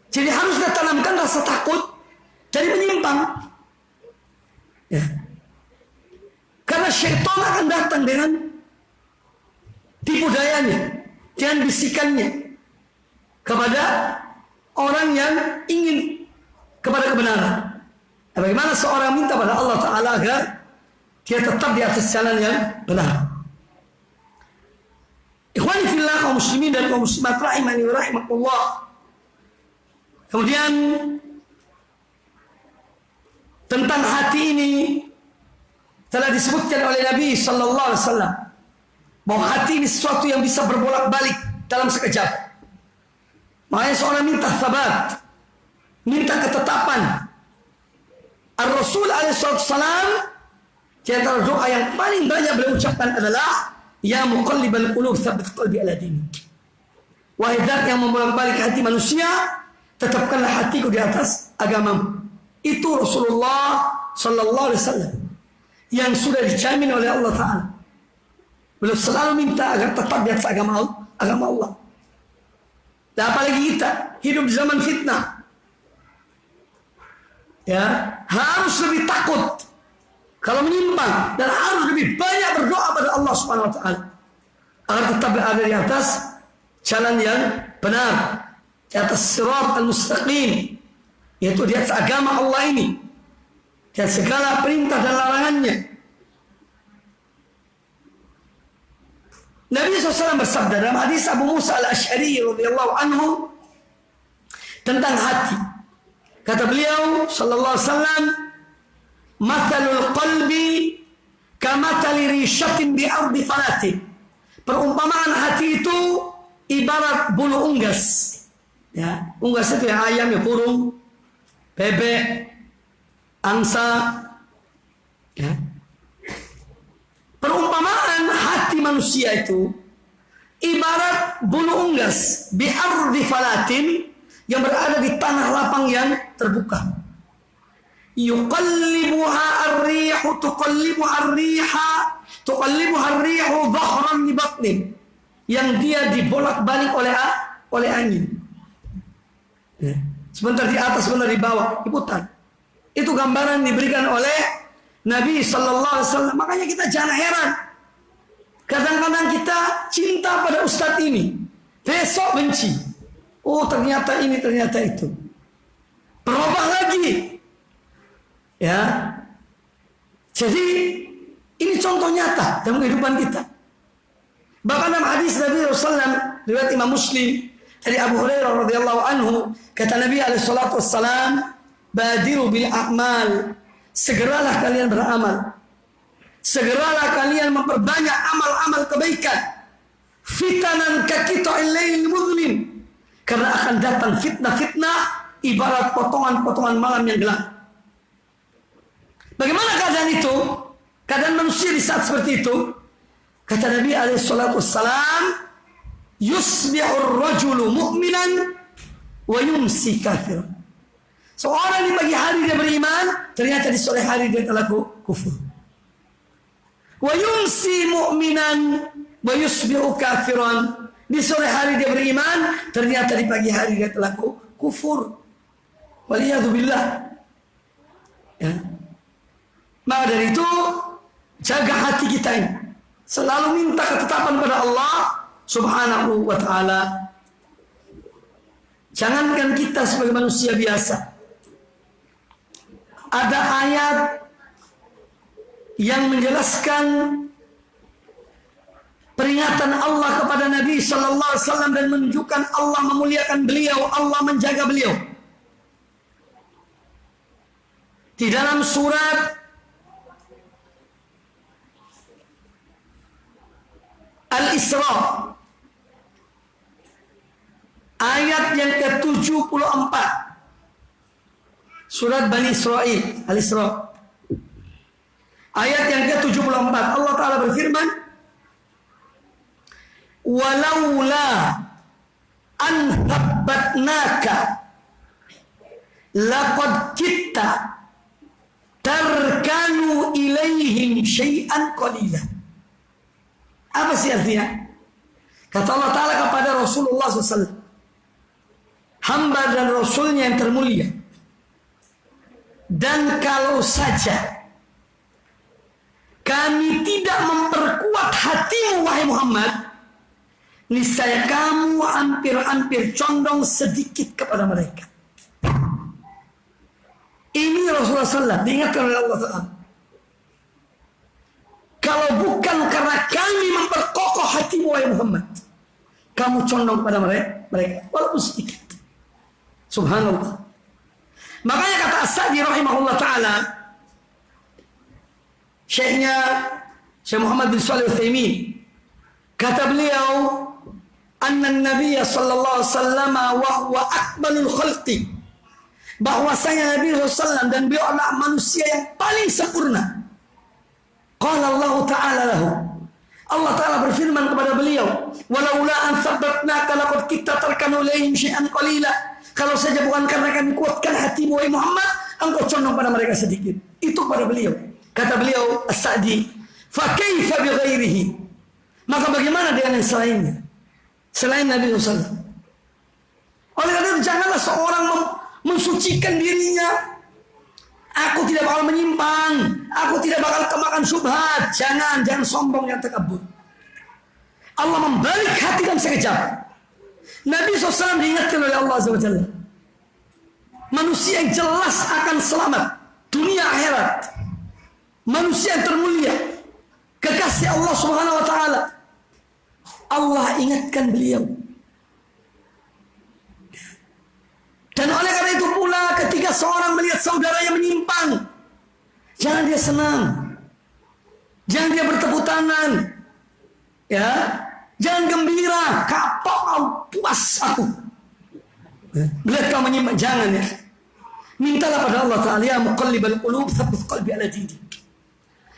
Jadi harus ditanamkan rasa takut dari menyimpang. Ya. Karena syaitan akan datang dengan tipu dayanya, dengan bisikannya kepada orang yang ingin kepada kebenaran. Nah, bagaimana seorang minta pada Allah Ta'ala agar dia tetap di atas jalan yang benar. Ikhwani fillah, kaum muslimin dan kaum muslimat rahimani wa rahimakumullah. Kemudian tentang hati ini telah disebutkan oleh Nabi Sallallahu Alaihi Wasallam bahwa hati ini sesuatu yang bisa berbolak-balik dalam sekejap. Makanya seorang minta sabat, minta ketetapan. Ar-Rasul alaihissalam, di antara doa yang paling banyak beliau ucapkan adalah ya muqallibal qulub tsabbit qalbi ala dinik. Wahai zat yang membolak-balik hati manusia, tetapkanlah hatiku di atas agamamu. Itu Rasulullah sallallahu alaihi wasallam yang sudah dijamin oleh Allah Ta'ala. Beliau selalu minta agar tetap di atas agama Allah. Dan apalagi kita hidup di zaman fitnah, ya harus lebih takut kalau menyimpang, dan harus lebih banyak berdoa pada Allah Subhanahu Wa Ta'ala agar tetap berada di atas jalan yang benar, di atas sirat al-mustaqim, yaitu di atas agama Allah ini dan segala perintah dan larangannya. Nabi SAW bersabda dalam hadis Abu Musa al-Ash'ari radhiyallahu anhu tentang hati. Kata beliau sallallahu alaihi wasallam, "Mathalul qalbi kamathali rishatin bi ardi falatin." Perumpamaan hati itu ibarat bulu unggas. Ya, unggas itu ya ayam, ya burung, bebek, angsa. Ya. Perumpamaan hati manusia itu ibarat bulu unggas bi ardi falatin, yang berada di tanah lapang yang terbuka. Yuqallibuha ar-rihu tuqallibuha ar-rihu dhahran li batnin, yang dia dibolak-balik oleh angin. Ya. Sebentar di atas, sebentar di bawah, diputar. Itu gambaran diberikan oleh Nabi sallallahu alaihi wasallam. Makanya kita jangan heran. Kadang-kadang kita cinta pada ustadz ini, besok benci. Oh, ternyata ini, ternyata itu. Berubah lagi. Ya. Jadi ini contoh nyata dalam kehidupan kita. Bahkan dalam hadis Nabi sallallahu alaihi wasallam riwayat Imam Muslim dari Abu Hurairah radhiyallahu anhu, kata Nabi alaihi salatu wassalam, "Badiru bil a'mal." Segeralah kalian beramal. Segeralah kalian memperbanyak amal-amal kebaikan. Fitanan kakita'il lail muzlim. Karena akan datang fitnah-fitnah ibarat potongan-potongan malam yang gelap. Bagaimana keadaan itu? Keadaan manusia di saat seperti itu? Kata Nabi alaihi salatu wassalam, "Yusbihur rajulu mu'minan wa yumsi kafiran." Seorang di pagi hari dia beriman, ternyata di sore hari dia telah kufur. Wa yumsi mu'minan wa yusbihu kafiran. Di sore hari dia beriman, ternyata di pagi hari dia telah kufur. Waliyadzubillah. Ya. Maka dari itu, jaga hati kita ini. Selalu minta ketetapan pada Allah Subhanahu wa Ta'ala. Jangankan kita sebagai manusia biasa. Ada ayat yang menjelaskan peringatan Allah kepada Nabi sallallahu alaihi wasallam dan menunjukkan Allah memuliakan beliau, Allah menjaga beliau. Di dalam surat Al-Isra ayat yang ke-74, surat Bani Israel, Al-Isra ayat yang ke-74, Allah Ta'ala berfirman, "Walaula an thabbatnaka laqad kitta tarkanu ilaihim syai'an qalila." Apa sih artinya? Kata Allah Ta'ala kepada Rasulullah SAW, hamba dan Rasulnya yang termulia, dan kalau saja kami tidak memperkuat hatimu wahai Muhammad, niscaya kamu hampir-hampir condong sedikit kepada mereka. Ini Rasulullah SAW diingatkan oleh Allah Ta'ala. Kalau bukan karena kami memperkokoh hatimu wahai Muhammad, kamu condong pada mereka walaupun sedikit. Subhanallah. Makanya kata As-Sa'di rahimahullah ta'ala, Syekhnya Syekh Muhammad bin Shalih Al-Utsaimin, kata beliau, anna Nabi sallallahu alaihi wasallam wa huwa akmalul khalqi, bahwasanya Nabi SAW dan beliau adalah manusia yang paling sempurna. Qala Allah Ta'ala lahu, Allah Ta'ala berfirman kepada beliau, walaula an sabbatnaka laqad kitta tarkanu ilaihim syai'an qalila, kalau saja bukan karena kami kuatkan hatimu wahai Muhammad, engkau condong pada mereka sedikit. Itu pada beliau. Kata beliau As-Sa'di, fa kaifa bi ghairihi, maka bagaimana dengan yang selainnya, selain Nabi SAW. Oleh karena itu janganlah seorang mensucikan dirinya. Aku tidak bakal menyimpang, aku tidak bakal kemakan syubhat. Jangan sombong yang takabur. Allah membalik hati dalam sekejap. Nabi SAW diingatkan oleh Allah SWT, manusia yang jelas akan selamat dunia akhirat, manusia yang termulia, kekasih Allah Subhanahu wa taala. Allah ingatkan beliau. Dan oleh karena itu pula ketika seorang melihat saudaranya menyimpang, jangan dia senang, jangan dia bertepuk tangan, ya, jangan gembira, kapok, puas aku melihat kau menyimpang, jangan ya. Mintalah pada Allah Ta'ala, ya muqallibal qulub tsabbit qalbi ala dinik,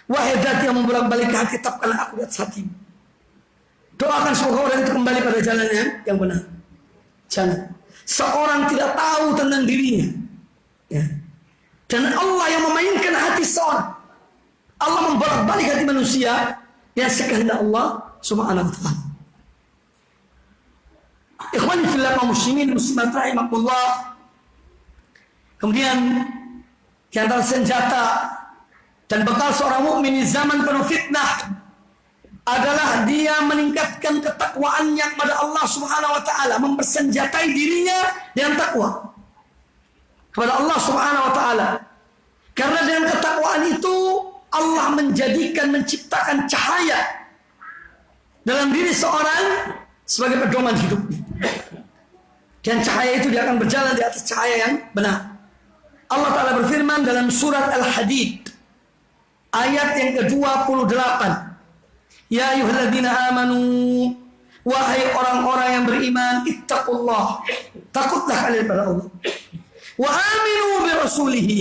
wahai zat yang membolak-balik hati, tetapkanlah aku di atas hatimu. Doakan semoga orang itu kembali pada jalan yang benar. Jangan seorang tidak tahu tentang dirinya, ya. Dan Allah yang memainkan hati seorang. Allah membolak-balik hati manusia yang sekehendak Allah Subhanahu wa taala. Ikhwani fillah kaum muslimin muslimat rahimakumullah. Kemudian di antara senjata dan bekal seorang mukmin di zaman penuh fitnah adalah dia meningkatkan ketakwaannya kepada Allah Subhanahu wa taala, mempersenjatai dirinya dengan takwa kepada Allah Subhanahu wa taala. Karena dengan ketakwaan itu Allah menciptakan cahaya dalam diri seorang sebagai pedoman hidupnya. Dan cahaya itu dia akan berjalan di atas cahaya yang benar. Allah Ta'ala berfirman dalam surat Al-Hadid ayat yang ke-28, ya ayyuhalladzina amanu, wahai orang-orang yang beriman, ittaqullah, takutlah kalian pada Allah, wa aminu bi rasulihi,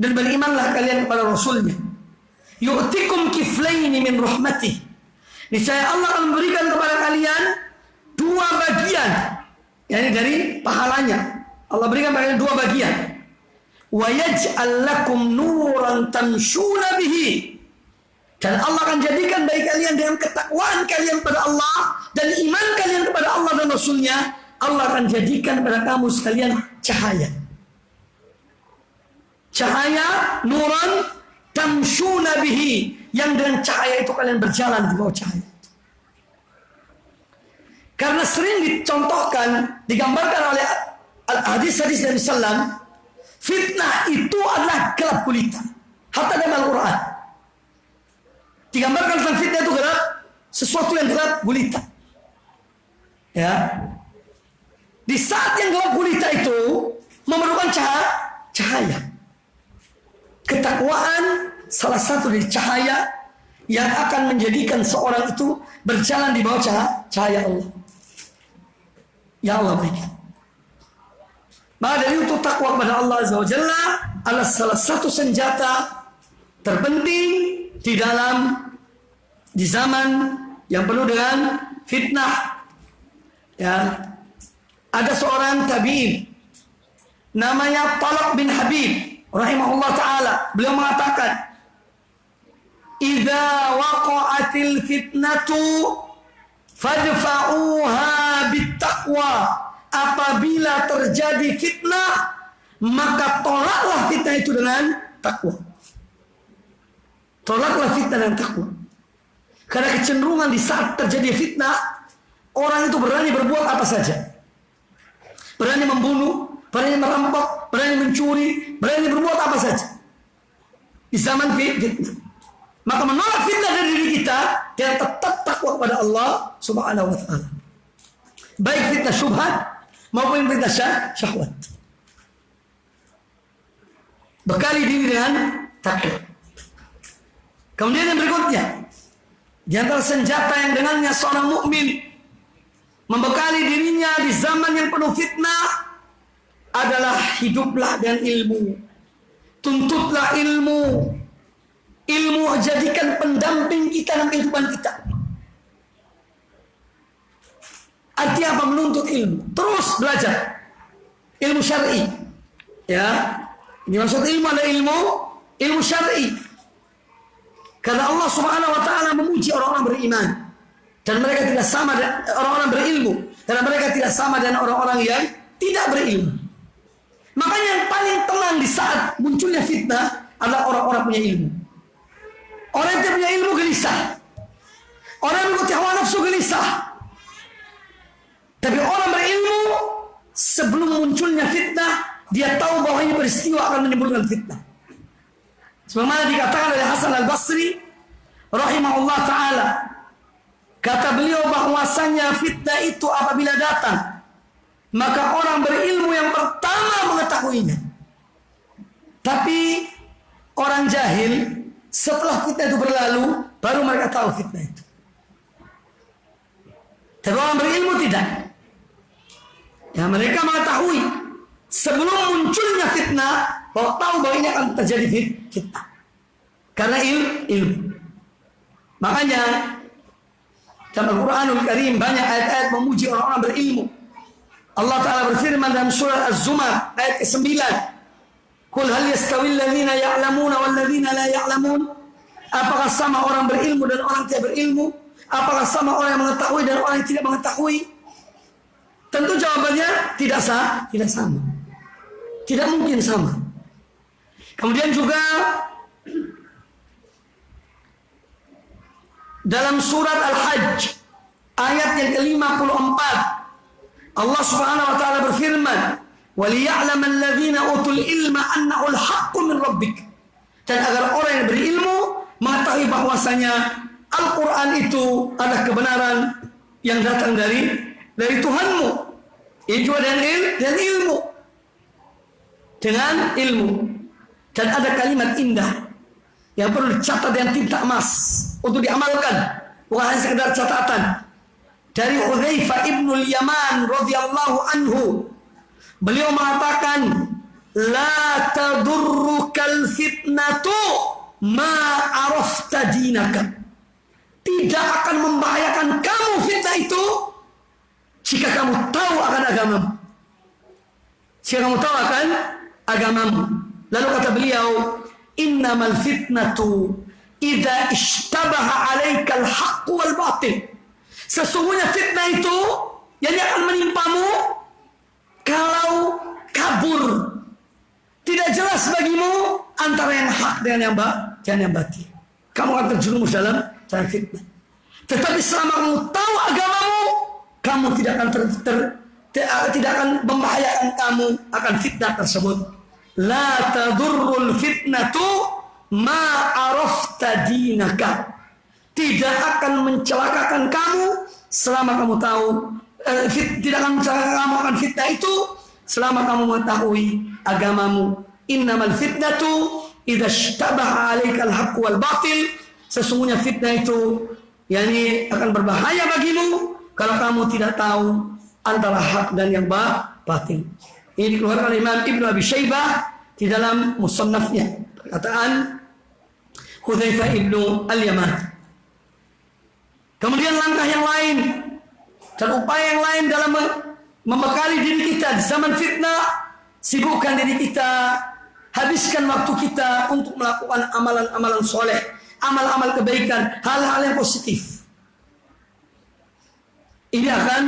dan berimanlah kalian kepada rasulnya, yu'tikum kiflaini min rahmatih, niscaya Allah akan memberikan kepada kalian dua bagian, yakni dari pahalanya. Allah berikan kepada kalian dua bagian. Wa yaj'al lakum nuran tamshuna bihi, dan Allah akan jadikan bagi kalian dengan ketakwaan kalian pada Allah dan iman kalian kepada Allah dan Rasulnya, Allah akan jadikan kepada kamu sekalian cahaya. Cahaya nuran tamshuna bihi, yang dengan cahaya itu kalian berjalan di bawah cahaya. Karena sering dicontohkan, digambarkan oleh hadis-hadis Nabi Sallam, fitnah itu adalah gelap gulita. Hatta dalam Al-Quran digambarkan tentang fitnah itu gelap, sesuatu yang gelap gulita. Ya, di saat yang gelap gulita itu memerlukan cahaya. Ketakwaan salah satu dari cahaya yang akan menjadikan seorang itu berjalan di bawah cahaya Allah. Ya Allah berikan. Maka dari itu takwa kepada Allah Azza wa Jalla adalah salah satu senjata terpenting di zaman yang penuh dengan fitnah. Ya, ada seorang tabi'in namanya Talaq bin Habib rahimahullah taala. Beliau mengatakan, "Idza waqa'atil fitnatu fadfa'uha bittaqwa." Apabila terjadi fitnah, maka tolaklah fitnah itu dengan takwa. Tolaklah fitnah dengan takwa. Karena kecenderungan di saat terjadi fitnah, orang itu berani berbuat apa saja. Berani membunuh, berani merampok, berani mencuri, berani berbuat apa saja. Di zaman fitnah. Maka menolak fitnah dari diri kita, dan tetap takwa kepada Allah Subhanahu wa taala. Baik fitnah syubhat maupun fitnah syahwat. Bekali diri dengan takwa. Kemudian yang berikutnya, di antara senjata yang dengannya seorang mukmin membekali dirinya di zaman yang penuh fitnah adalah hiduplah dengan ilmu. Tuntutlah ilmu. Ilmu jadikan pendamping kita dalam kehidupan kita. Artinya apa? Menuntut ilmu. Terus belajar. Ilmu syar'i. Ya. Ini maksud ilmu adalah ilmu syar'i. Karena Allah Subhanahu wa taala memuji orang-orang beriman. Dan mereka tidak sama dengan orang-orang berilmu. Karena mereka tidak sama dengan orang-orang yang tidak berilmu. Makanya yang paling tenang di saat munculnya fitnah adalah orang-orang punya ilmu. Orang yang tidak punya ilmu gelisah. Orang yang mengikuti hawa nafsu gelisah. Tapi orang berilmu sebelum munculnya fitnah dia tahu bahwa ini peristiwa akan menimbulkan fitnah. Sebagaimana dikatakan oleh Hasan Al-Basri rahimahullah taala, kata beliau bahwasanya fitnah itu apabila datang maka orang berilmu yang pertama mengetahuinya. Tapi orang jahil setelah fitnah itu berlalu baru mereka tahu fitnah itu. Tapi orang berilmu tidak. Ya, mereka mengetahui sebelum munculnya fitnah, bahwa tahu bahwa ini akan terjadi fitnah. Karena ilmu. Makanya dalam Al-Quranul Karim banyak ayat-ayat memuji orang-orang berilmu. Allah Ta'ala berfirman dalam surah Az-Zumar ayat ke-9. Qul hal yastawil ladzina ya'lamuna wal ladzina la ya'lamun? Apakah sama orang berilmu dan orang tidak berilmu? Apakah sama orang yang mengetahui dan orang yang tidak mengetahui? Tentu jawabannya tidak sama. Tidak mungkin sama. Kemudian juga dalam surat Al-Hajj ayat yang ke-54 Allah Subhanahu wa taala berfirman, "Waliya'lam alladhina utul ilma annahu al-haqqu min rabbik." Dan agar orang yang berilmu mengetahui bahwasanya Al-Qur'an itu adalah kebenaran yang datang dari Tuhanmu. Itu juga dengan ilmu. Dengan ilmu. Dan ada kalimat indah yang perlu dicatat dengan tinta emas untuk diamalkan, bukan hanya sekedar catatan. Dari Hudzaifah ibnul Yaman radhiyallahu anhu, beliau mengatakan, la tadurrukal fitnatu ma arafta dinaka. Tidak akan membahayakan kamu fitnah itu jika kamu tahu akan agamamu. Jika kamu tahu akan agamamu. Lalu kata beliau, innamal fitnatu idza ishtabaha 'alaikal haqq wal batil. Sesungguhnya fitnah itu yang akan menimpamu kalau kabur. Tidak jelas bagimu antara yang hak dengan yang batil. Kamu akan terjerumus dalam fitnah. Tetapi selama kamu tahu agamamu, kamu tidak akan membahayakan kamu akan fitnah tersebut. La tadurrul fitnatu ma arafta dinaka. Tidak akan mencelakakan kamu selama kamu tahu tidak akan mencelakakan kamu akan fitnah itu selama kamu mengetahui agamamu. Innamal fitnatu idza ishtabaha 'alaikal haqq wal batil. Sesungguhnya fitnah itu yakni akan berbahaya bagimu kalau kamu tidak tahu antara hak dan yang batil. Ini dikeluarkan oleh Imam Ibnu Abi Syaibah di dalam musannafnya. Perkataan Hudzaifah ibnu Al-Yaman. Kemudian langkah yang lain dan upaya yang lain dalam membekali diri kita di zaman fitnah, sibukkan diri kita, habiskan waktu kita untuk melakukan amalan-amalan soleh, amal-amal kebaikan, hal-hal yang positif. Ini akan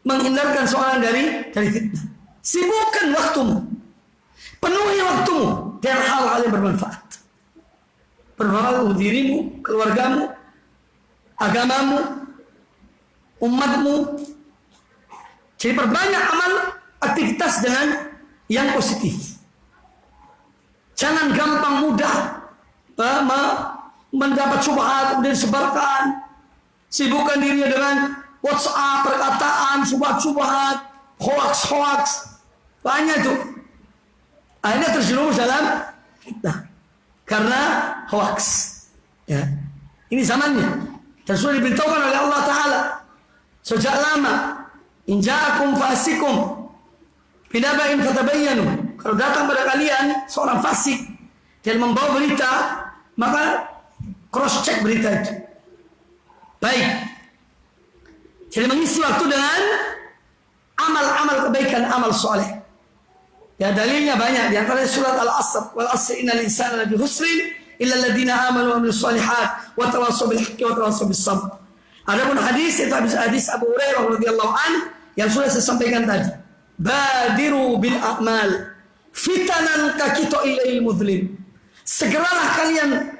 menghindarkan seorang dari fitnah. Sibukkan waktumu, penuhi waktumu dengan hal-hal yang bermanfaat. Bermanfaat untuk dirimu, keluargamu, agamamu, umatmu. Jadi perbanyak amal aktivitas dengan yang positif. Jangan gampang mudah mendapat syubhat kemudian disebarkan. Sibukkan dirinya dengan WhatsApp, perkataan, syubhat, hoax. Banyak tuh. Akhirnya terjerumus dalam fitnah karena hoax. Ya. Ini zamannya. Dan sudah diberitahukan oleh Allah Ta'ala. sejak lama. In ja'akum fasikum binaba'in fatabayyanu. Kalau datang pada kalian seorang fasik dan membawa berita, maka cross check berita itu. Baik. Jadi mengisi waktu dengan amal-amal kebaikan, amal soleh. Ya dalilnya banyak. Di antaranya surat Al-Asr. Wal asr innal insana lafi khusrin illa alladziina aamanu wa amilus shalihat wa tawassaw bil haqqi wa tawassaw bis sabr. Adapun hadis itu hadis Abu Hurairah radhiyallahu anhu yang sudah saya sampaikan tadi. Badiru bil a'mal fitanan kakito illal mudlim. Segeralah kalian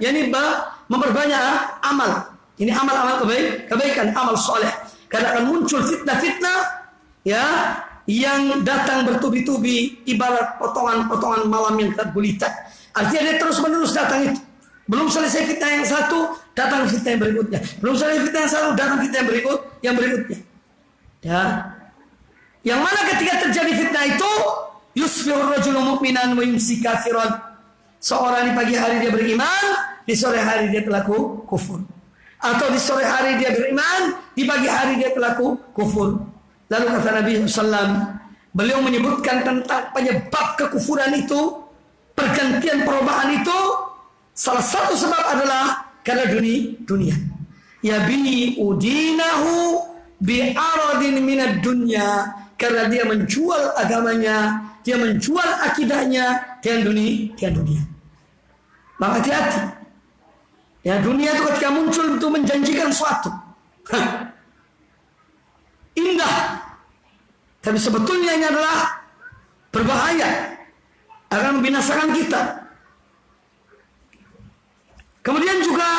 memperbanyak amal. Ini amal-amal kebaikan, amal soleh. Karena akan muncul fitnah-fitnah ya yang datang bertubi-tubi ibarat potongan-potongan malam yang gelap gulita. Artinya dia terus-menerus datang itu. Belum selesai fitnah yang satu, datang fitnah yang berikutnya. Belum selesai fitnah yang satu, datang fitnah yang berikutnya. Ya. Yang mana ketika terjadi fitnah itu, yusbihur rajulu mu'minan wa yumsi kafiran. Seorang di pagi hari dia beriman, di sore hari dia pelaku kufur. Atau di sore hari dia beriman, di pagi hari dia pelaku kufur. Lalu kata Nabi SAW, beliau menyebutkan tentang penyebab kekufuran itu, pergantian perubahan itu, salah satu sebab adalah karena dunia. Ya bi udinahu bi aradin minad dunya, karena dia menjual agamanya, dia menjual akidahnya dengan dunia. Maka hati-hati. Ya dunia itu ketika muncul itu menjanjikan suatu. Indah, tapi sebetulnya ini adalah berbahaya, akan membinasakan kita. Kemudian juga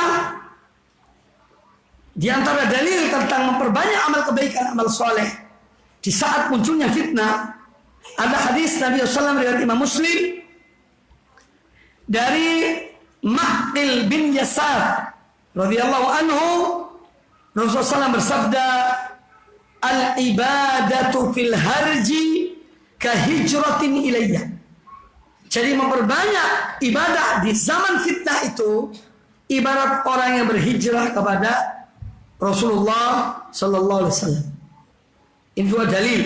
di antara dalil tentang memperbanyak amal kebaikan, amal soleh di saat munculnya fitnah, ada hadis Nabi SAW riwayat Imam Muslim dari Ma'qil bin Yasar radhiyallahu anhu. Rasulullah SAW bersabda, al-ibadatu fil harji kahijratin ilayya. Jadi memperbanyak ibadah di zaman fitnah itu ibarat orang yang berhijrah kepada Rasulullah sallallahu alaihi wasallam. Ini dua dalil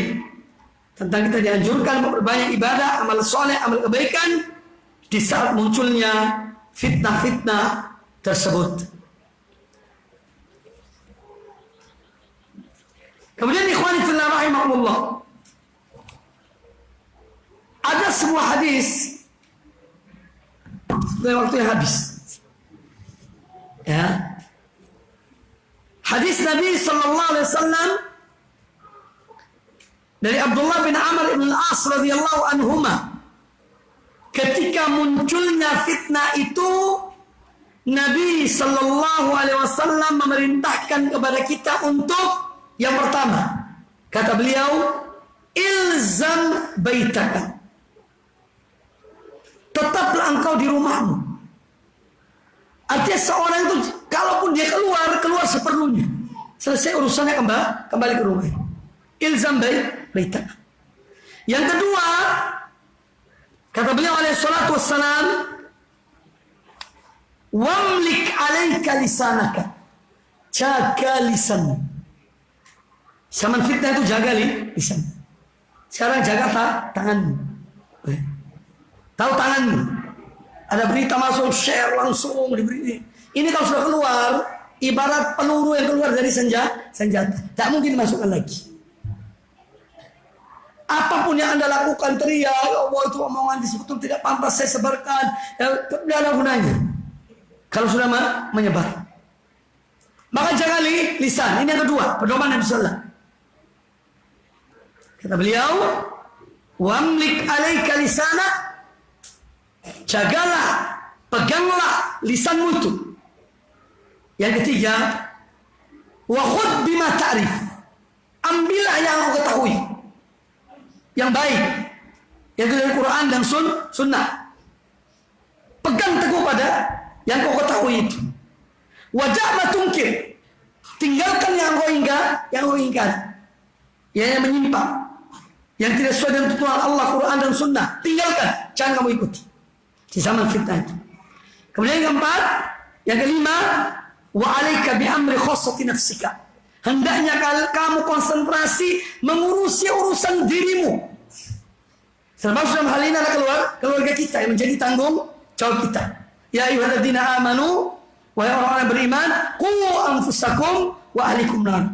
tentang kita dianjurkan memperbanyak ibadah, amal soleh, amal kebaikan di saat munculnya fitnah-fitnah tersebut. Kemudian ikhwani fillah rahimakumullah, ada sebuah hadis, sudah waktu yang habis. Ya. Hadis Nabi sallallahu alaihi wasallam dari Abdullah bin Amr bin Al-As radhiyallahu anhuma. Ketika munculnya fitnah itu, Nabi sallallahu alaihi wasallam memerintahkan kepada kita untuk yang pertama, kata beliau, ilzam baitaka. Tetaplah engkau di rumahmu. Artinya seorang itu kalaupun dia keluar seperlunya. Selesai urusannya kembali ke rumah. Ilzam baitaka. Yang kedua, kata beliau alaihi salatu wassalam, wamlik alaika lisanaka. Jaga lisanmu. Zaman fitnah itu jaga lisan. Sekarang jaga tanganmu. Tahu tanganmu. Ada berita masuk, share langsung diberi. Ini kalau sudah keluar, ibarat peluru yang keluar dari senjata. Tak mungkin masukkan lagi. Apapun yang Anda lakukan, teriak, ya Allah itu omongan disebut tidak pantas saya sebarkan. Tidak ada gunanya. Kalau sudah menyebar. Maka jaga lisan. Ini yang kedua, pedoman Nabi sallallahu alaihi wasallam. Kata beliau, wamlik alaika lisana, jagalah, peganglah lisanmu itu. Yang ketiga, wa khudh bima ta'rif, ambillah yang kau ketahui, yang baik, yaitu dari Quran dan Sunnah. Pegang teguh pada yang kau ketahui itu. Wajah matungkir, tinggalkan yang kau ingkar, yang menyimpang, yang tidak sesuai dengan tuntunan Allah, Quran dan Sunnah, tinggalkan, jangan kamu ikuti di zaman fitnah itu. Kemudian yang keempat, yang kelima, wa alaika bi amri khassati nafsika, Hendaknya kamu konsentrasi mengurusi urusan dirimu. Termasuk dalam hal ini adalah keluarga kita yang menjadi tanggung jawab kita. Ya ayyuhalladzina amanu, wahai orang-orang beriman, qu anfusakum wa ahlikum nar.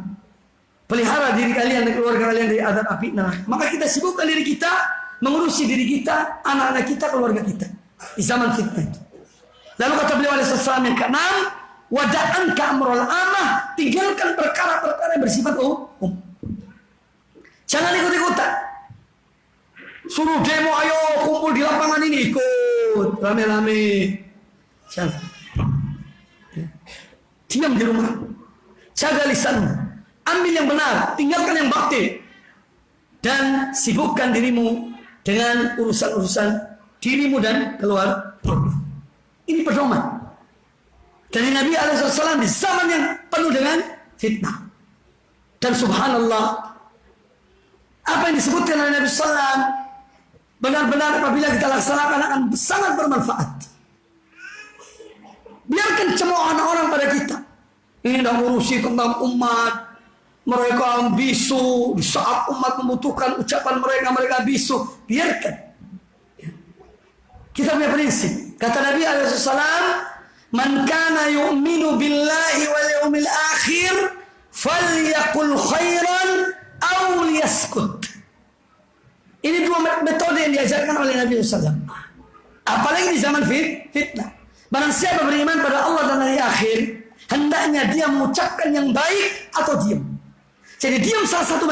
Pelihara diri kalian dan keluarga kalian dari azab api neraka. Maka kita sibukkan diri kita mengurusi diri kita, anak-anak kita, keluarga kita di zaman fitnah itu. Lalu kata beliau alaihi salam yang keenam, wada'an ka'amrul amah, tinggalkan perkara-perkara yang bersifat umum. Jangan ikut-ikutan. Suruh demo, ayo kumpul di lapangan ini, ikut rame-rame. Jangan. Diam di rumah. Jaga lisanmu. Ambil yang benar, tinggalkan yang batil. Dan sibukkan dirimu dengan urusan-urusan dirimu dan keluarga. Ini pedoman dari Nabi SAW di zaman yang penuh dengan fitnah. Dan subhanallah, apa yang disebutkan oleh Nabi SAW benar-benar apabila kita laksanakan akan sangat bermanfaat. Biarkan cemoohan orang pada kita. Ini dah urusi tentang umat. Mereka bisu di saat umat membutuhkan ucapan mereka bisu. Biarkan. Kita punya prinsip. Kata Nabi SAW, man kana yu'minu billahi wal yawmil akhir falyaqul khairan aw liyaskut. Ini dua metode yang diajarkan oleh Nabi SAW. Apalagi di zaman fitnah. Barang siapa beriman pada Allah dan hari akhir, hendaknya dia mengucapkan yang baik atau diam. Jadi diam salah satu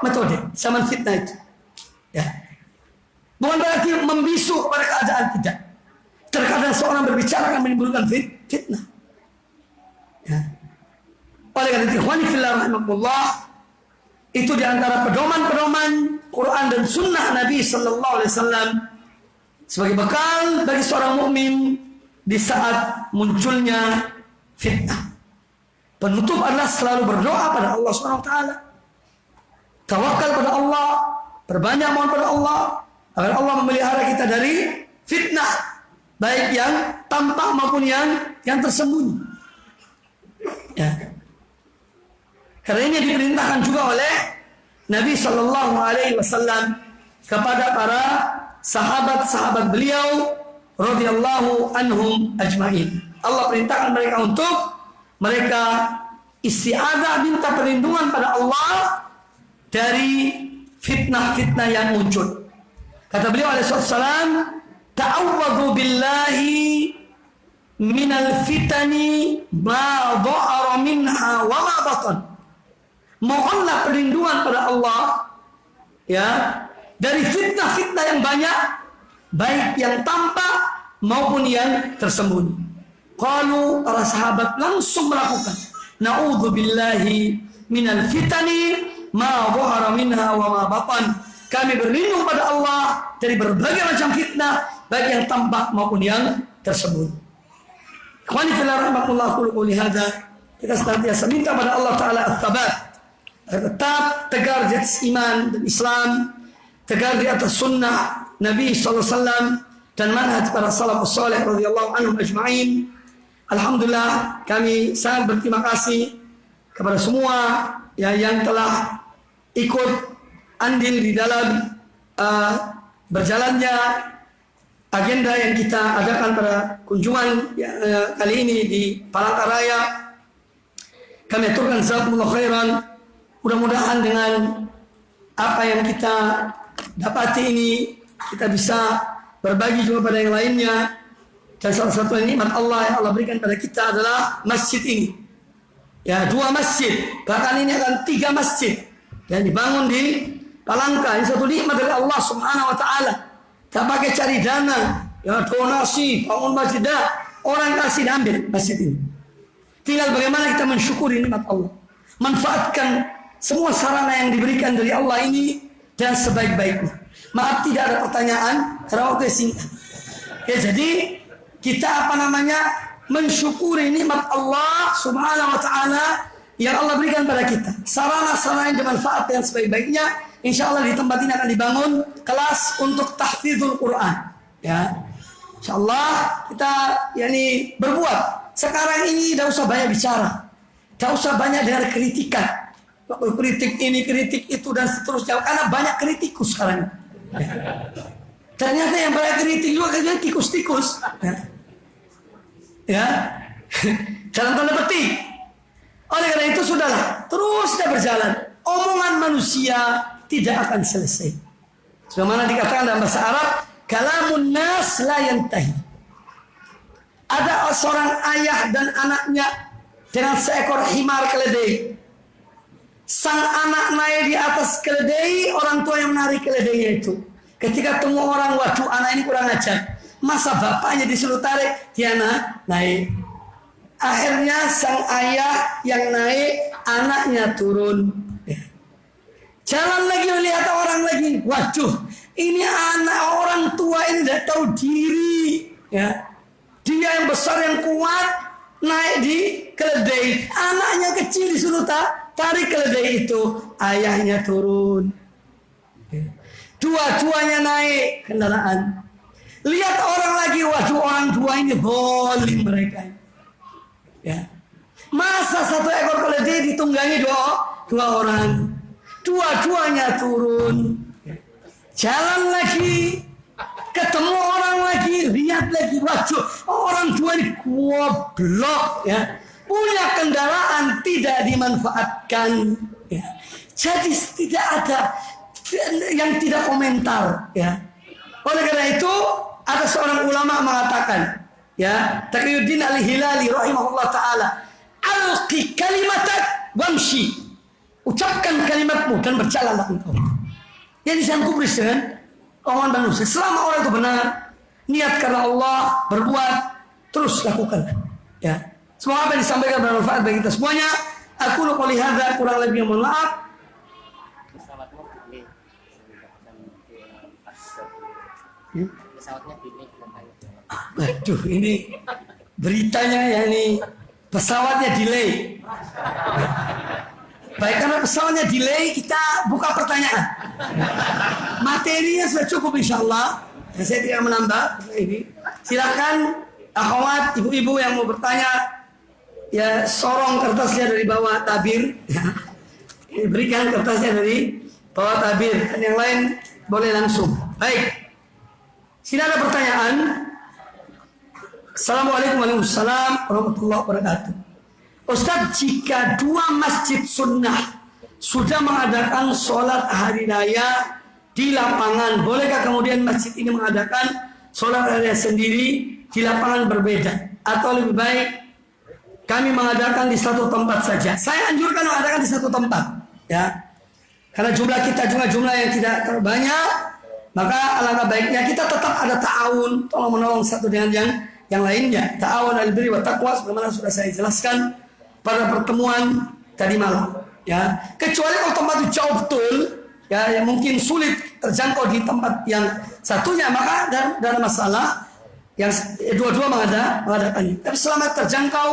metode zaman fitnah itu. Ya. Bukan berarti membisu pada keadaan tidak. Terkadang seorang berbicara akan menimbulkan fitnah. Ya. Oleh karena itu, ikhwani fillah rahimakumullah, itu diantara pedoman-pedoman Quran dan Sunnah Nabi Sallallahu Alaihi Wasallam sebagai bekal bagi seorang mukmin di saat munculnya fitnah. Penutup adalah selalu berdoa pada Allah Subhanahu Wa Taala, tawakal pada Allah, berbanyak mohon pada Allah agar Allah memelihara kita dari fitnah, baik yang tampak maupun yang tersembunyi. Ya. Karena ini diperintahkan juga oleh Nabi Sallallahu Alaihi Wasallam kepada para sahabat-sahabat beliau radhiyallahu anhum ajma'in. Allah perintahkan mereka untuk mereka isti'adzah, minta perlindungan pada Allah dari fitnah-fitnah yang muncul. Kata beliau alaihi salam, ta'awwadhu billahi minal fitani ma dhahara minha wa ma batan. Mohonlah perlindungan pada Allah ya dari fitnah-fitnah yang banyak, baik yang tampak maupun yang tersembunyi. Qalu, para sahabat langsung melakukan, na'udzu billahi minal fitani ma dhahara minha wa ma batan. Kami berlindung pada Allah dari berbagai macam fitnah, baik yang tampak maupun yang tersembunyi. Ikhwani fillah rahimakumullah, qul hadza. Kita senantiasa minta pada Allah Taala ats-tsabat, tetap tegar di atas iman dan Islam, tegar di atas sunnah Nabi sallallahu alaihi wasallam dan manhaj para salafus saleh radhiyallahu anhum ajma'in. Alhamdulillah, kami sangat berterima kasih kepada semua yang telah ikut andil di dalam berjalannya agenda yang kita adakan pada kunjungan kali ini di Palangkaraya. Kami aturkan jazakumullah khairan. Mudah-mudahan dengan apa yang kita dapati ini, kita bisa berbagi juga pada yang lainnya. Dan salah satu nikmat Allah yang Allah berikan pada kita adalah masjid ini. Ya, 2 masjid, bahkan ini akan 3 masjid yang dibangun di Palangka. Ini satu nikmat dari Allah Subhanahu Wa Taala. Tak pakai cari dana, ya donasi, bangun masjid, orang kasih ambil masjid ini. Tinggal bagaimana kita mensyukuri nikmat Allah, manfaatkan semua sarana yang diberikan dari Allah ini dan sebaik-baiknya. Maaf tidak ada pertanyaan karena waktu singkat. Ya, jadi kita mensyukuri nikmat Allah Subhanahu Wa Taala yang Allah berikan pada kita. Sarana-sarana yang dimanfaatkan sebaik-baiknya. Insya Allah di tempat ini akan dibangun kelas untuk tahfidzul Quran. Ya, Insya Allah kita berbuat. Sekarang ini tidak usah banyak bicara, tidak usah banyak dengar kritikan. kritik ini, kritik itu dan seterusnya. Karena banyak kritikus sekarang. Ternyata yang banyak kritik juga kerjanya tikus-tikus. Ya, dalam tanda petik. Oleh karena itu sudahlah, terus kita berjalan. Omongan manusia tidak akan selesai. Sebagaimana dikatakan dalam bahasa Arab, kalamun nas la yantahi. Ada seorang ayah dan anaknya dengan seekor himar keledai. Sang anak naik di atas keledai, orang tua yang menarik keledainya itu. Ketika temu orang, waduh anak ini kurang ajar. Masa bapaknya disuruh tarik, dia naik. Akhirnya sang ayah yang naik, anaknya turun. Jalan lagi melihat orang lagi. Waduh, ini anak orang tua ini tidak tahu diri. Ya. Dia yang besar yang kuat naik di keledai. Anaknya kecil disuruh tarik keledai itu. Ayahnya turun. Dua-duanya naik kendaraan. Lihat orang lagi. Waduh, orang tua ini zalim mereka. Ya. Masa satu ekor keledai ditunggangi dua orang. Dua-duanya turun. Jalan lagi. Ketemu orang lagi. Lihat lagi. Waduh, orang tua ini goblok. Ya. Punya kendaraan tidak dimanfaatkan. Ya. Jadi tidak ada yang tidak komentar. Ya. Oleh karena itu ada seorang ulama mengatakan, ya, Taqiyuddin Al-Hilali rahimahullah taala, alqi kalimatak wamshi. Ucapkan kalimatmu dan berjalanlah engkau. Jadi jangan kubris dengan omongan manusia. Selama orang itu benar, niat karena Allah, berbuat, terus lakukan. Ya. Semoga apa yang disampaikan bermanfaat bagi kita semuanya. Aku qouli hadza, kurang lebih mohon maaf. Pesawatnya pilih. Aduh, ini beritanya ya ini pesawatnya delay. Baik, karena pesawatnya delay, kita buka pertanyaan. Materinya sudah cukup insya-Allah. Saya tidak menambah ini. Silakan akhwat, ibu-ibu yang mau bertanya, ya sorong kertasnya dari bawah tabir. Berikan kertasnya dari bawah tabir. Dan yang lain boleh langsung. Baik. Sila ada pertanyaan. Assalamualaikum warahmatullahi wabarakatuh. Ustaz, jika dua masjid sunnah sudah mengadakan sholat hari raya di lapangan, bolehkah kemudian masjid ini mengadakan sholat hari raya sendiri di lapangan berbeda? Atau lebih baik kami mengadakan di satu tempat saja? Saya anjurkan mengadakan di satu tempat, ya. Karena jumlah kita juga jumlah yang tidak terlalu banyak, maka alangkah baiknya kita tetap ada ta'awun, tolong menolong satu dengan yang lainnya. Ta'awun alal birri wat taqwa, sebagaimana sudah saya jelaskan pada pertemuan tadi malam, ya. Kecuali kalau tempat itu jauh betul, ya, yang mungkin sulit terjangkau di tempat yang satunya, maka dalam masalah yang dua-dua mengadakannya. Tapi selama terjangkau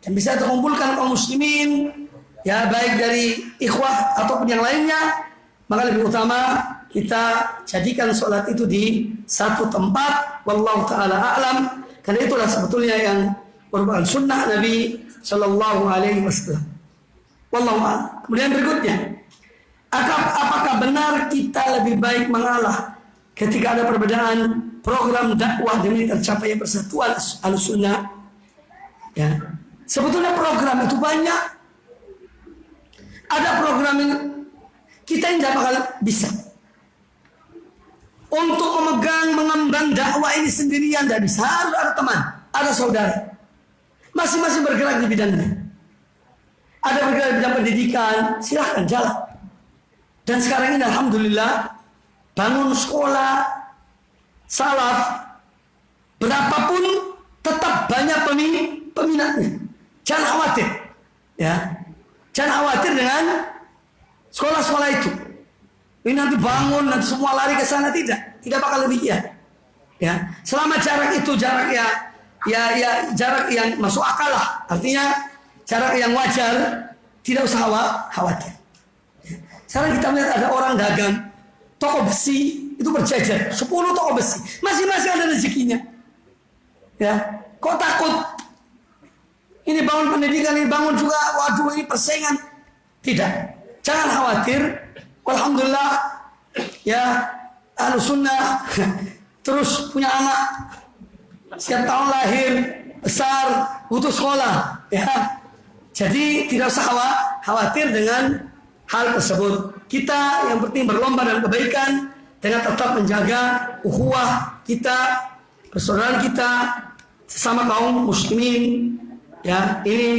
dan bisa terkumpulkan kaum muslimin, ya, baik dari ikhwah ataupun yang lainnya, maka lebih utama kita jadikan sholat itu di satu tempat. Wallahu ta'ala a'lam. Karena itulah sebetulnya yang merupakan sunnah Nabi Sallallahu Alaihi Wasallam. Wallahu a'lam. Kemudian berikutnya, apakah benar kita lebih baik mengalah ketika ada perbedaan program dakwah demi tercapainya persatuan Ahlussunnah? Ya, sebetulnya program itu banyak. Ada program yang kita yang tidak bakal bisa. Untuk mengemban dakwah ini sendirian tidak bisa. Harus ada teman, ada saudara. Masing-masing bergerak di bidangnya. Ada bergerak di bidang pendidikan, silahkan jalan. Dan sekarang ini alhamdulillah bangun sekolah salaf berapapun tetap banyak peminatnya. Jangan khawatir, ya. Jangan khawatir dengan sekolah-sekolah itu. Ini nanti bangun, nanti semua lari ke sana, tidak bakal demikian. Ya, selama jarak itu jarak ya jarak yang masuk akal lah. Artinya jarak yang wajar, tidak usah khawatir. Sekarang kita melihat ada orang dagang toko besi itu berjajar 10 toko besi, masing-masing ada rezekinya. Ya, kok takut? Ini bangun pendidikan, ini bangun juga, waduh ini persaingan. Tidak. Jangan khawatir. Alhamdulillah ya, ahlu sunnah terus punya anak, setiap tahun lahir, besar, butuh sekolah ya. Jadi tidak usah khawatir dengan hal tersebut. Kita yang penting berlomba dalam kebaikan dengan tetap menjaga ukhuwah kita, persaudaraan kita sesama kaum muslimin ya. Ini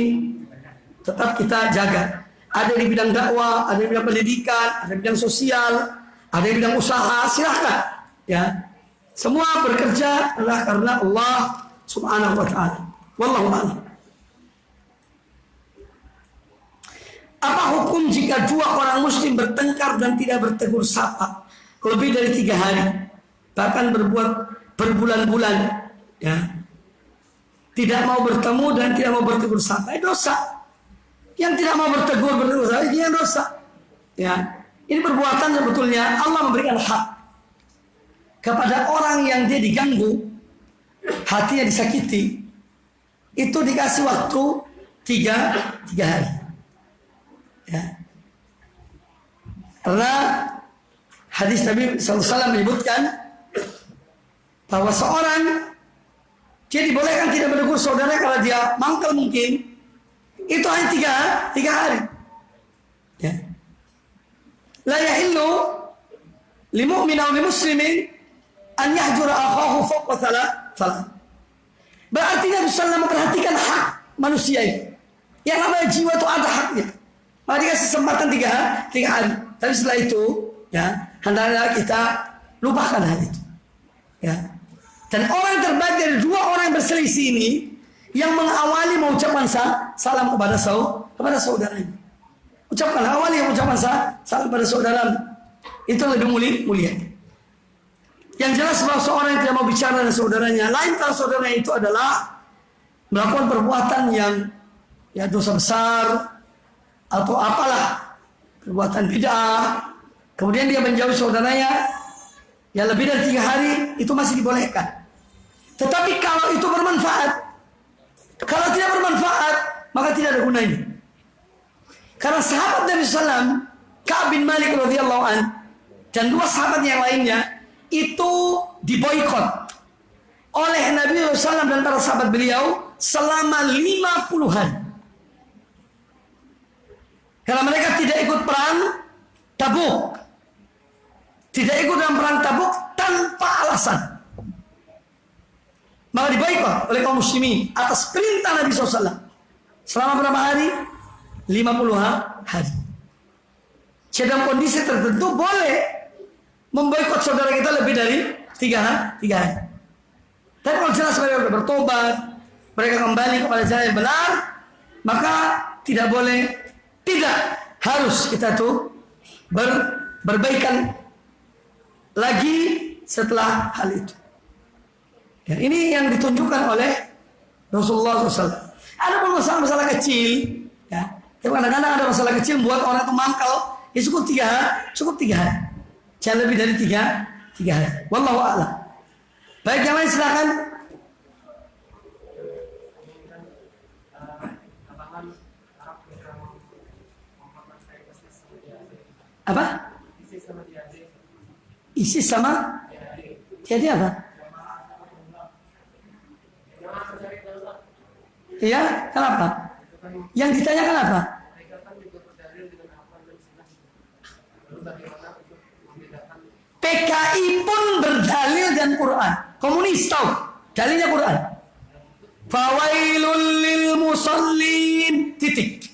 tetap kita jaga. Ada di bidang dakwah, ada di bidang pendidikan, ada di bidang sosial, ada di bidang usaha, silahkan ya. Semua bekerja adalah karena Allah Subhanahu wa ta'ala. Wallahu a'lam. Apa hukum jika dua orang muslim bertengkar dan tidak bertegur sapa lebih dari 3 hari, bahkan berbuat berbulan-bulan ya, tidak mau bertemu dan tidak mau bertegur sapa? Dosa. Yang tidak mau bertegur sapa dia dosa ya. Ini perbuatan sebetulnya Allah memberikan hak kepada orang yang dia diganggu, hatinya disakiti, itu dikasih waktu 3 hari ya. Karena hadis Nabi SAW menyebutkan bahwa seorang dia dibolehkan tidak menegur saudara kalau dia mangkal mungkin, itu hanya 3 hari ya. La yahillu li mu'min aw li muslimin an yahjura akhahu fawqa thalath. Berarti Nabi SAW memperhatikan hak manusia ini. Yang namanya jiwa itu ada haknya. Maka dikasih kesempatan 3 hari. Tapi setelah itu ya, hendaknya kita lupakan hal itu ya. Dan orang terbaik dari 2 orang yang berselisih ini yang mengawali mengucapkan salam kepada saudaranya. Ucapkan awali yang ucapkan salam pada saudara, itu lebih mulia. Yang jelas bahwa seorang yang tidak mau bicara dengan saudaranya, lain kalau saudaranya itu adalah melakukan perbuatan yang ya dosa besar atau apalah, perbuatan bid'ah, kemudian dia menjauhi saudaranya ya lebih dari 3 hari, itu masih dibolehkan. Tetapi kalau itu bermanfaat, kalau tidak bermanfaat, maka tidak ada gunanya. Karena sahabat Nabi SAW, Ka'ab bin Malik radhiyallahu an, dan 2 sahabat yang lainnya itu diboikot oleh Nabi SAW dan para sahabat beliau selama 50 hari. Karena mereka tidak ikut perang Tabuk, tidak ikut dalam perang Tabuk tanpa alasan. Maka diboikot oleh kaum muslimin atas perintah Nabi SAW. Selama berapa hari? 50 hari. Dalam kondisi tertentu boleh memboikot saudara kita lebih dari 3 hari. Tapi kalau jelas mereka bertobat, mereka kembali kepada jalan yang benar, maka tidak boleh, tidak harus kita tuh berbaikan lagi setelah hal itu. Ya, ini yang ditunjukkan oleh Rasulullah SAW. Ada pun masalah kecil, ya. Tapi kadang-kadang ada masalah kecil buat orang itu mangkal, ya cukup 3 hari. Jangan lebih dari 3 hari. Wallahu a'lam. Baik, yang lain silakan. Apa? ISIS sama? Jadi apa? Iya, kenapa? Yang ditanyakan apa? PKI pun berdalil dan Quran. Komunis tahu dalilnya Quran. Fawailul lil musallin titik.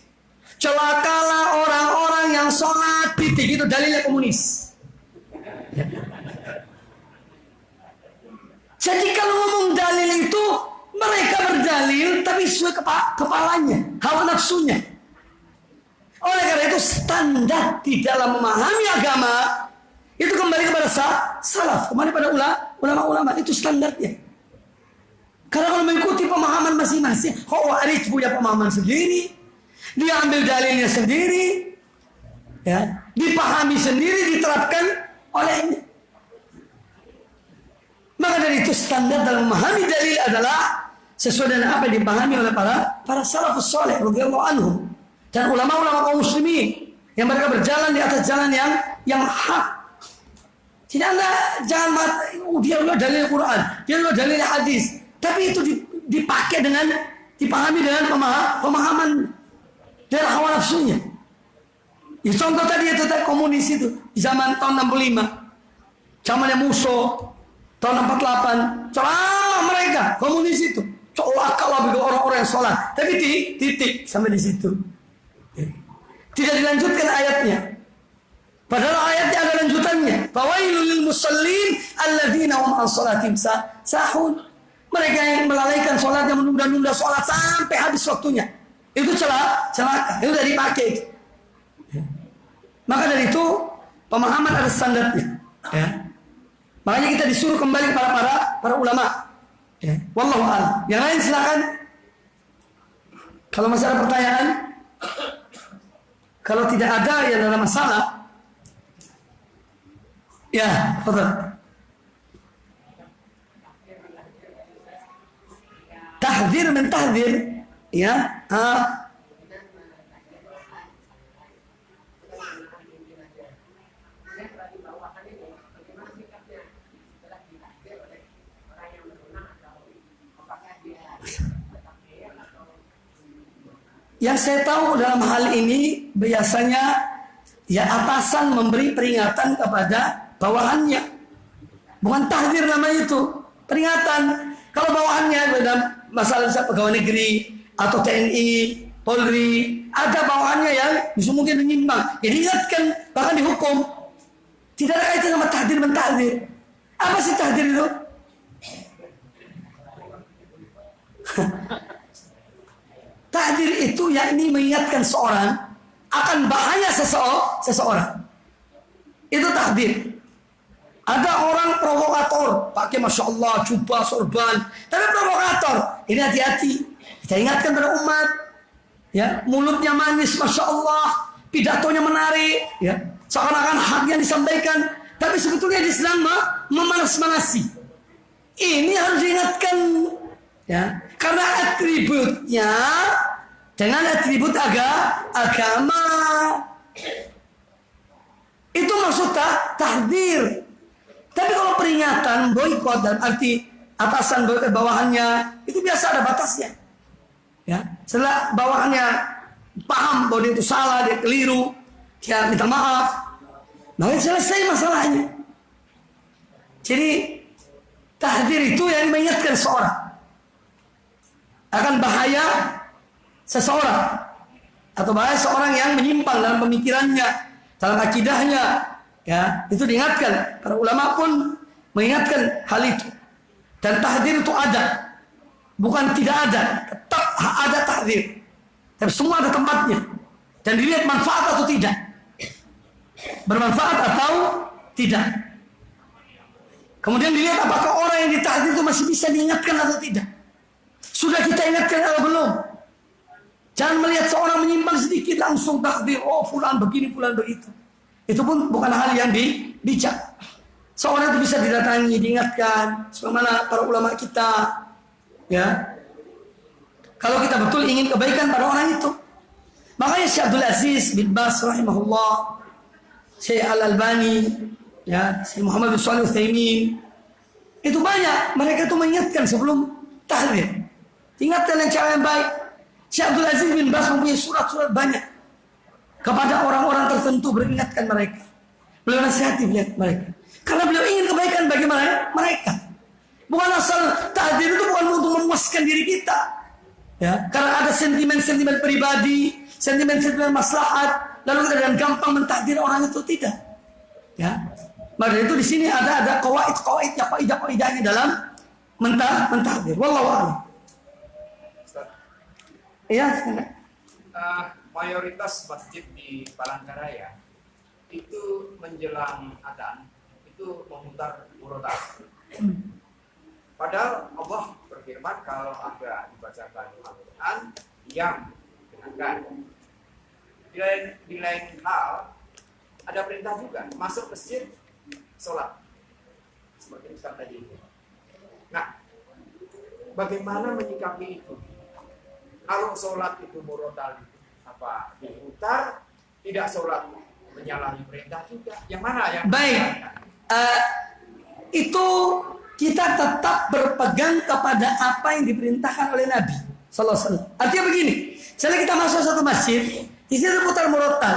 Celakalah orang-orang yang sholat titik, itu dalilnya komunis. Jadi kalau ngomong dalil itu mereka berdalil tapi sesuai kepalanya, hawa nafsunya. Oleh karena itu standar di dalam memahami agama itu kembali kepada salaf, kembali pada ulama-ulama, itu standarnya. Karena kalau mengikuti pemahaman masing-masing, Khawarij punya pemahaman sendiri, dia ambil dalilnya sendiri, ya, dipahami sendiri, diterapkan olehnya. Maka dari itu standar dalam memahami dalil adalah sesuai dengan apa yang dipahami oleh para salafus saleh radhiyallahu anhum dan ulama-ulama kaum muslimin. Yang mereka berjalan di atas jalan yang hak. Tidak ada jangan dia dalil Quran, dia dalil hadis. Tapi itu dipakai dipahami dengan pemahaman dan hawa nafsunya. Ya, contoh tadi itu komunis itu di zaman tahun 65, zamannya Musso, tahun 48, ceramah mereka komunis itu, seolah-olah bagi orang-orang yang sholat, tapi titik sampai di situ. Tidak dilanjutkan ayatnya. Padahal ayatnya ada lanjutannya. Fawailul lil musallin alladzina hum an shalatihim sahun. Mereka yang melalaikan sholat, yang menunda-nunda sholat sampai habis waktunya. Itu celaka. Itu sudah dipakai. Maka dari itu pemahaman ada standarnya. Ya. Makanya kita disuruh kembali kepada para ulama. Ya. Wallahu a'lam. Yang lain silakan. Kalau masih ada pertanyaan, kalau tidak ada ya tidak ada masalah. Ya, betul. Tahdzir mentahdzir, ya. Yang saya tahu dalam hal ini biasanya ya atasan memberi peringatan kepada bawahannya. Bukan tahdzir namanya itu, peringatan. Kalau bawahannya dalam masalah pegawai negeri atau TNI, Polri, ada bawahannya yang bisa mungkin menyimpang, ya diingatkan, bahkan dihukum. Tidak ada kaitan sama tahdzir mentahdzir. Apa sih tahdzir itu? Tahdzir itu yakni mengingatkan seorang akan bahaya seseorang. Itu tahdzir. Ada orang provokator, pakai masya Allah, jubah, sorban, tapi provokator. Ini hati-hati. Kita ingatkan pada umat. Ya, mulutnya manis, masya Allah, pidatonya menarik. Ya, seakan-akan hak yang disampaikan, tapi sebetulnya dia sedang memanas-manasi. Ini harus diingatkan. Ya, karena atributnya dengan atribut agama. Itu maksud tahdzir. Tapi kalau peringatan, boikot dan arti atasan boikot bawahannya, itu biasa ada batasnya. Ya, setelah bawahannya paham bahwa dia itu salah, dia keliru, dia minta maaf, maka selesai masalahnya. Jadi tahdzir itu yang mengingatkan seorang akan bahaya seseorang atau bahaya seorang yang menyimpang dalam pemikirannya, dalam akidahnya. Ya, itu diingatkan. Para ulama pun mengingatkan hal itu. Dan tahdzir itu ada, bukan tidak ada. Tetap ada tahdzir. Tapi semua ada tempatnya. Dan dilihat manfaat atau tidak. Bermanfaat atau tidak. Kemudian dilihat apakah orang yang ditahdzir itu masih bisa diingatkan atau tidak. Sudah kita ingatkan atau belum? Jangan melihat seorang menyimpang sedikit langsung tahdzir. Oh, fulan begini, fulan begitu. Itu pun bukan hal yang bijak. Seorang itu bisa didatangi, diingatkan, sebagaimana para ulama kita. Ya, kalau kita betul ingin kebaikan pada orang itu. Makanya Syekh Abdul Aziz bin Baz rahimahullah, Syekh Al-Albani, ya, Syekh Muhammad bin Shalih Al-Utsaimin, itu banyak mereka itu mengingatkan sebelum tahdzir. Ingatkan yang cara yang baik. Syekh Abdul Aziz bin Baz mempunyai surat-surat banyak kepada orang-orang tertentu, beringatkan mereka. Beliau nasihati mereka. Karena beliau ingin kebaikan bagi mereka. Bukan asal tahdzir itu bukan untuk memuaskan diri kita. Ya, karena ada sentimen-sentimen pribadi, sentimen-sentimen maslahat, lalu kita dengan gampang mentahdzir orang itu, tidak. Ya. Maka itu di sini ada kaidah-kaidahnya dalam mentahdzir. Wallahu a'lam. Iya, mayoritas masjid di Palangkaraya itu menjelang adzan itu memutar murotal. Padahal Allah berfirman kalau ada dibacakan Al-Quran yang dengarkan. Di lain hal ada perintah juga masuk masjid sholat seperti Ustaz tadi. Nah, bagaimana menyikapi itu? Kalau sholat itu murotal, apa diputar tidak sholat menyalahi perintah juga. Yang mana yang Baik, itu kita tetap berpegang kepada apa yang diperintahkan oleh Nabi Sallallahu Alaihi Wasallam. Artinya begini, misalnya kita masuk satu masjid, di sini putar murotal,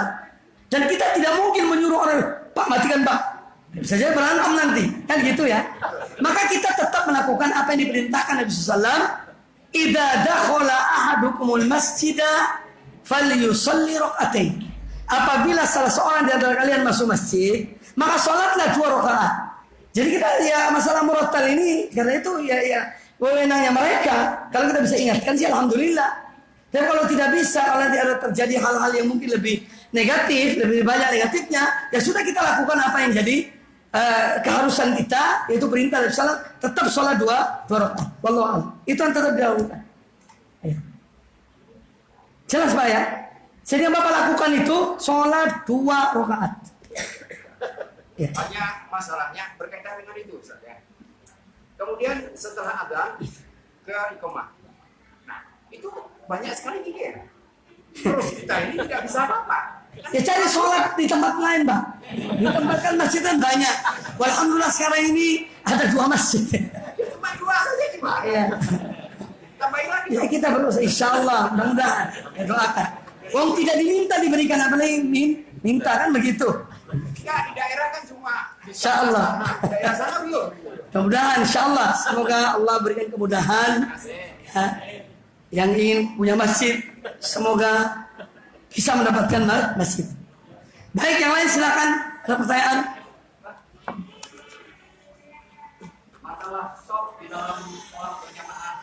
dan kita tidak mungkin menyuruh orang, Pak matikan Pak, bisa saja berantem nanti, kan gitu ya. Maka kita tetap melakukan apa yang diperintahkan Nabi Sallallahu Alaihi Wasallam. Idza dakhala ahadukumul masjida falyusalli rak'atain. Apabila salah seorang di antara kalian masuk masjid, maka sholatlah 2 rakaat. Jadi kita ya masalah murattal ini karena itu ya wewenangnya mereka. Kalau kita bisa ingatkan sih alhamdulillah. Dan kalau tidak bisa, kalau nanti ada terjadi hal-hal yang mungkin lebih negatif, lebih banyak negatifnya, ya sudah kita lakukan apa yang jadi keharusan kita, yaitu perintah Nabi sallallahu alaihi wasallam, tetap sholat 2 rakaat. Wallahu a'lam. Itu yang tetap dilakukan. Ya. Jelas Pak ya? Jadi yang Bapak lakukan itu sholat 2 rakaat. Ya. Hanya masalahnya berkaitan dengan itu Ustaz ya. Kemudian setelah adzan ke iqamah. Nah, itu banyak sekali gigi. Terus kita ini tidak bisa apa-apa. Ya cari sholat di tempat lain, Pak. Di tempat kan masjid kan banyak. Alhamdulillah sekarang ini ada 2 masjid. Ya, cuma 2 saja gimana? Ya. Tambahin lagi. Ya kita berusaha, insya Allah, mudah-mudahan. Ya doakan. Wong tidak diminta diberikan, apalagi minta kan begitu. Ya di daerah kan cuma Insya Allah. daerah sana belum. Mudah-mudahan, insya Allah. Semoga Allah berikan kemudahan. Ya. Yang ingin punya masjid, semoga bisa mendapatkan masjid. Baik, yang lain silakan. Ada pertanyaan? Masalah sop di dalam sholat berjamaah.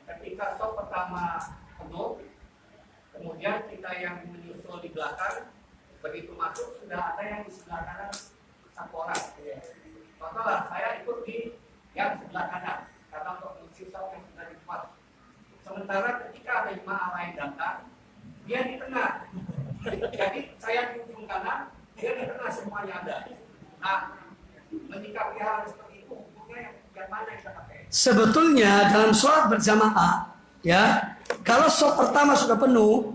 Ketika sop pertama penuh, kemudian kita yang menyusul di belakang, begitu masuk sudah ada yang di sebelah kanan 1 orang. Contohlah saya ikut di yang sebelah kanan karena untuk mengisi sop yang sudah di depan. Sementara ketika ada jemaah lain datang, dia di tengah. Jadi saya di ujung kanan, dia di tengah, semuanya ada. Nah, menyikapi hal seperti itu, hukumnya yang mana yang kita pakai? Sebetulnya dalam sholat berjamaah, ya, kalau sholat pertama sudah penuh,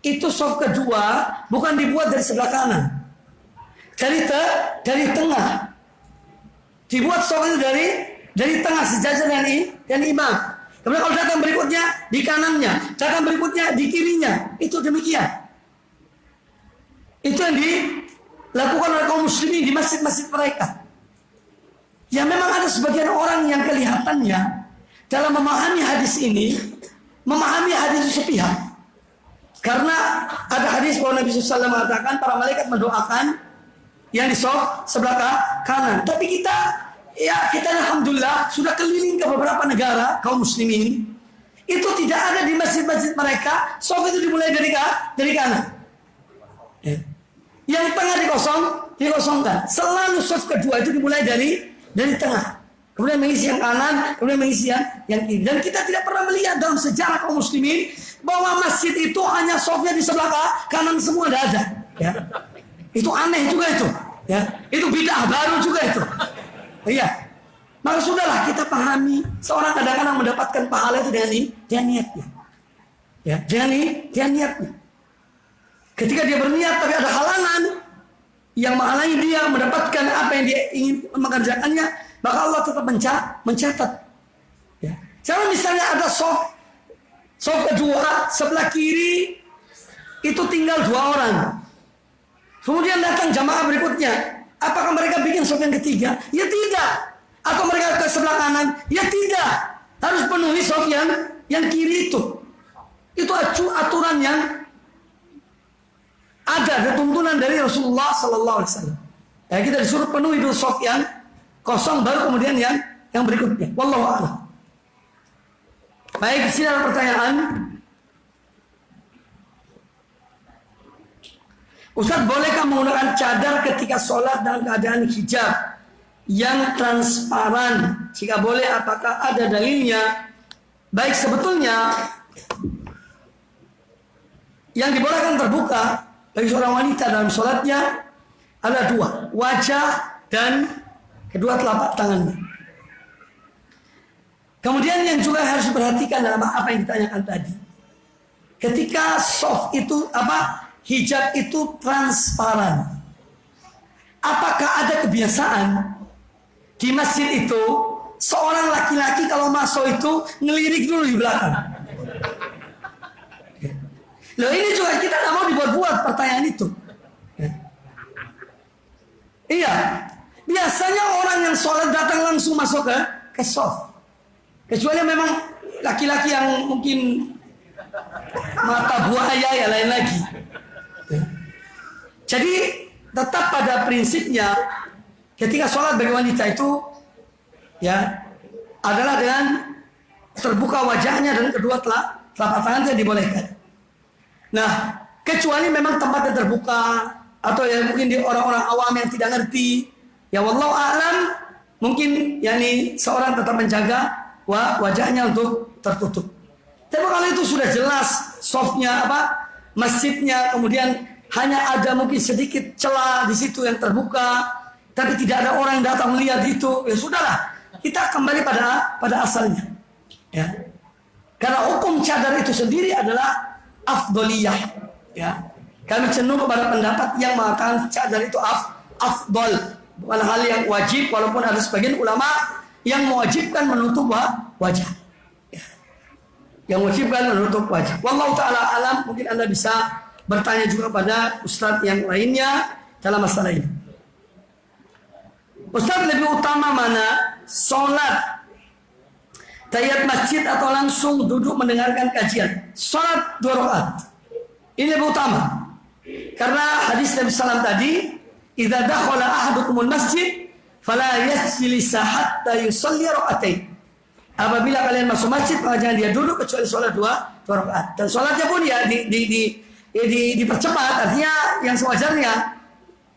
itu sholat kedua bukan dibuat dari sebelah kanan, dari tengah. Dibuat sholat itu dari tengah sejajar dan imam. Kemudian kalau datang berikutnya di kanannya, datang berikutnya di kirinya, itu demikian. Itu yang dilakukan oleh kaum muslimin di masjid-masjid mereka. Ya memang ada sebagian orang yang kelihatannya dalam memahami hadis ini, memahami hadis itu sepihak. Karena ada hadis bahwa Nabi SAW mengatakan para malaikat mendoakan yang di sebelah kanan. Tapi kita alhamdulillah sudah keliling ke beberapa negara kaum muslimin. Itu tidak ada di masjid-masjid mereka. Sof itu dimulai dari kanan. Yang tengah dikosongkan. Selalu sof kedua itu dimulai dari tengah. Kemudian mengisi yang kanan, kemudian mengisi yang kiri. Dan kita tidak pernah melihat dalam sejarah kaum muslimin bahwa masjid itu hanya sofnya di sebelah kanan semua, tidak ada. Ya. Itu aneh juga itu. Ya. Itu bid'ah baru juga itu. Iya. Maka sudahlah kita pahami. Seorang kadang-kadang mendapatkan pahala itu dengan niatnya. Ya, dengan niatnya. Ketika dia berniat tapi ada halangan yang menghalangi dia mendapatkan apa yang dia ingin mengerjakannya, maka Allah tetap mencatat. Ya. Kalau misalnya ada soft kedua sebelah kiri itu tinggal 2 orang. Kemudian datang jamaah berikutnya. Apakah mereka bikin soft yang ketiga? Ya tidak. Atau mereka ke sebelah kanan? Ya tidak. Harus penuhi soft yang kiri itu. Itu aturan yang ada tuntunan dari Rasulullah Sallallahu Alaihi Wasallam. Ya, kita disuruh penuhi itu soft yang kosong, baru kemudian yang berikutnya. Wallahu a'lam. Baik, di sini ada pertanyaan. Ustaz, bolehkah menggunakan cadar ketika sholat dalam keadaan hijab yang transparan? Jika boleh, apakah ada dalilnya? Baik, sebetulnya yang dibolehkan terbuka bagi seorang wanita dalam sholatnya ada 2, wajah dan kedua telapak tangannya. Kemudian yang juga harus diperhatikan dalam apa yang ditanyakan tadi. Ketika soft itu hijab itu transparan. Apakah ada kebiasaan di masjid itu seorang laki-laki kalau masuk itu ngelirik dulu di belakang? Loh, ini juga kita tidak mau dibuat-buat pertanyaan itu. Iya, biasanya orang yang sholat datang langsung masuk ke soft. Kecuali memang laki-laki yang mungkin mata buaya ya lain lagi. Jadi tetap pada prinsipnya ketika sholat bagi wanita itu ya adalah dengan terbuka wajahnya dan kedua telapak tangannya dibolehkan. Nah, kecuali memang tempatnya terbuka atau yang mungkin di orang-orang awam yang tidak ngerti, ya wallahu a'lam, mungkin yakni seorang tetap menjaga wajahnya untuk tertutup. Tapi kalau itu sudah jelas softnya masjidnya, kemudian hanya ada mungkin sedikit celah di situ yang terbuka, tapi tidak ada orang yang datang melihat itu, ya sudahlah, kita kembali pada asalnya. Ya. Karena hukum cadar itu sendiri adalah afdoliyah. Ya. Kami cenderung kepada pendapat yang mengatakan cadar itu afdol, bukan hal yang wajib, walaupun ada sebagian ulama yang mewajibkan menutup wajah. Ya. Yang mewajibkan menutup wajah. Wallahu ta'ala alam, mungkin Anda bisa bertanya juga pada ustadz yang lainnya dalam masalah ini. Ustadz, lebih utama mana? Sholat tahiyat masjid atau langsung duduk mendengarkan kajian? Sholat 2 rakaat. Ini lebih utama. Karena hadis Nabi SAW tadi, idza dakhala ahadukumul masjid fala yajlis hatta yusalli raka'atain. Apabila kalian masuk masjid, maka jangan dia duduk kecuali sholat 2 rakaat. Dan sholatnya pun ya dipercepat, artinya yang sewajarnya.